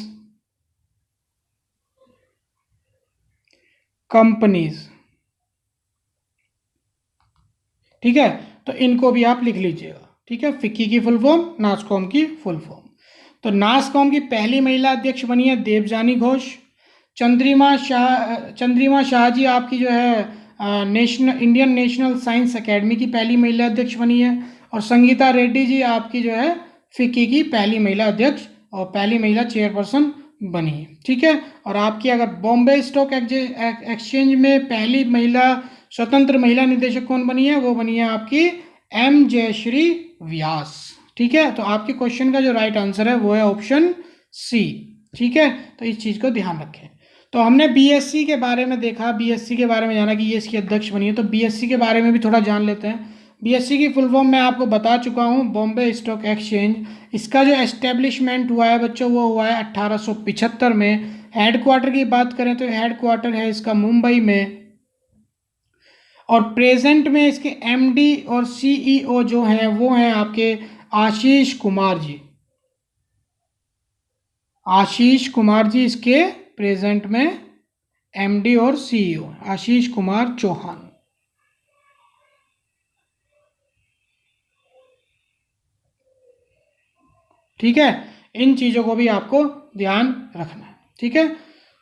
companies. ठीक है, तो इनको भी आप लिख लीजिएगा। ठीक है, फिक्की की फुल फॉर्म, नासकॉम की फुल फॉर्म। तो नासकॉम की पहली महिला अध्यक्ष बनी है देवजानी घोष। चंद्रिमा शाह जी आपकी जो है इंडियन नेशनल साइंस एकेडमी की पहली महिला अध्यक्ष बनी है। और संगीता रेड्डी जी आपकी जो है फिक्की की पहली महिला अध्यक्ष और पहली महिला चेयरपर्सन बनी है। ठीक है, और आपकी अगर बॉम्बे स्टॉक एक्सचेंज में पहली महिला स्वतंत्र महिला निदेशक कौन बनी है? वो बनी है आपकी एम जयश्री व्यास। ठीक है, तो आपके क्वेश्चन का जो राइट आंसर है वो है ऑप्शन सी। ठीक है, तो इस चीज़ को ध्यान रखें। तो हमने बीएससी के बारे में देखा, बीएससी के बारे में जाना कि ये इसकी अध्यक्ष बनी है। तो बीएससी के बारे में भी थोड़ा जान लेते हैं। बीएससी की फुल फॉर्म मैं आपको बता चुका हूँ, बॉम्बे स्टॉक एक्सचेंज। इसका जो एस्टेब्लिशमेंट हुआ है बच्चों वो हुआ है 1875 में। हेडक्वार्टर की बात करें तो हेडक्वार्टर है इसका मुंबई में। और प्रेजेंट में इसके एमडी और सीईओ जो हैं वो हैं आपके आशीष कुमार जी। आशीष कुमार जी इसके प्रेजेंट में एमडी और सीईओ, आशीष कुमार चौहान। ठीक है, इन चीज़ों को भी आपको ध्यान रखना है। ठीक है,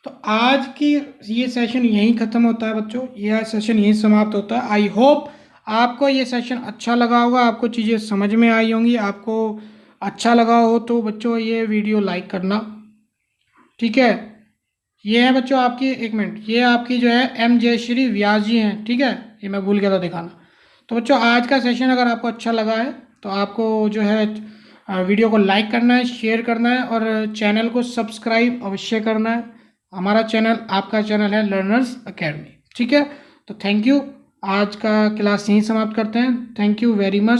तो आज की ये सेशन यहीं ख़त्म होता है बच्चों, यह सेशन यहीं समाप्त होता है। आई होप आपको ये सेशन अच्छा लगा होगा, आपको चीज़ें समझ में आई होंगी। आपको अच्छा लगा हो तो बच्चों ये वीडियो लाइक करना। ठीक है, ये है बच्चों आपकी, एक मिनट, ये आपकी जो है एम जयश्री व्यास जी हैं। ठीक है, ये मैं भूल गया था दिखाना। तो बच्चों आज का सेशन अगर आपको अच्छा लगा है तो आपको जो है वीडियो को लाइक करना है, शेयर करना है और चैनल को सब्सक्राइब अवश्य करना है। हमारा चैनल, आपका चैनल है लर्नर्स एकेडमी। ठीक है, तो थैंक यू। आज का क्लास यहीं समाप्त करते हैं। Thank you very much.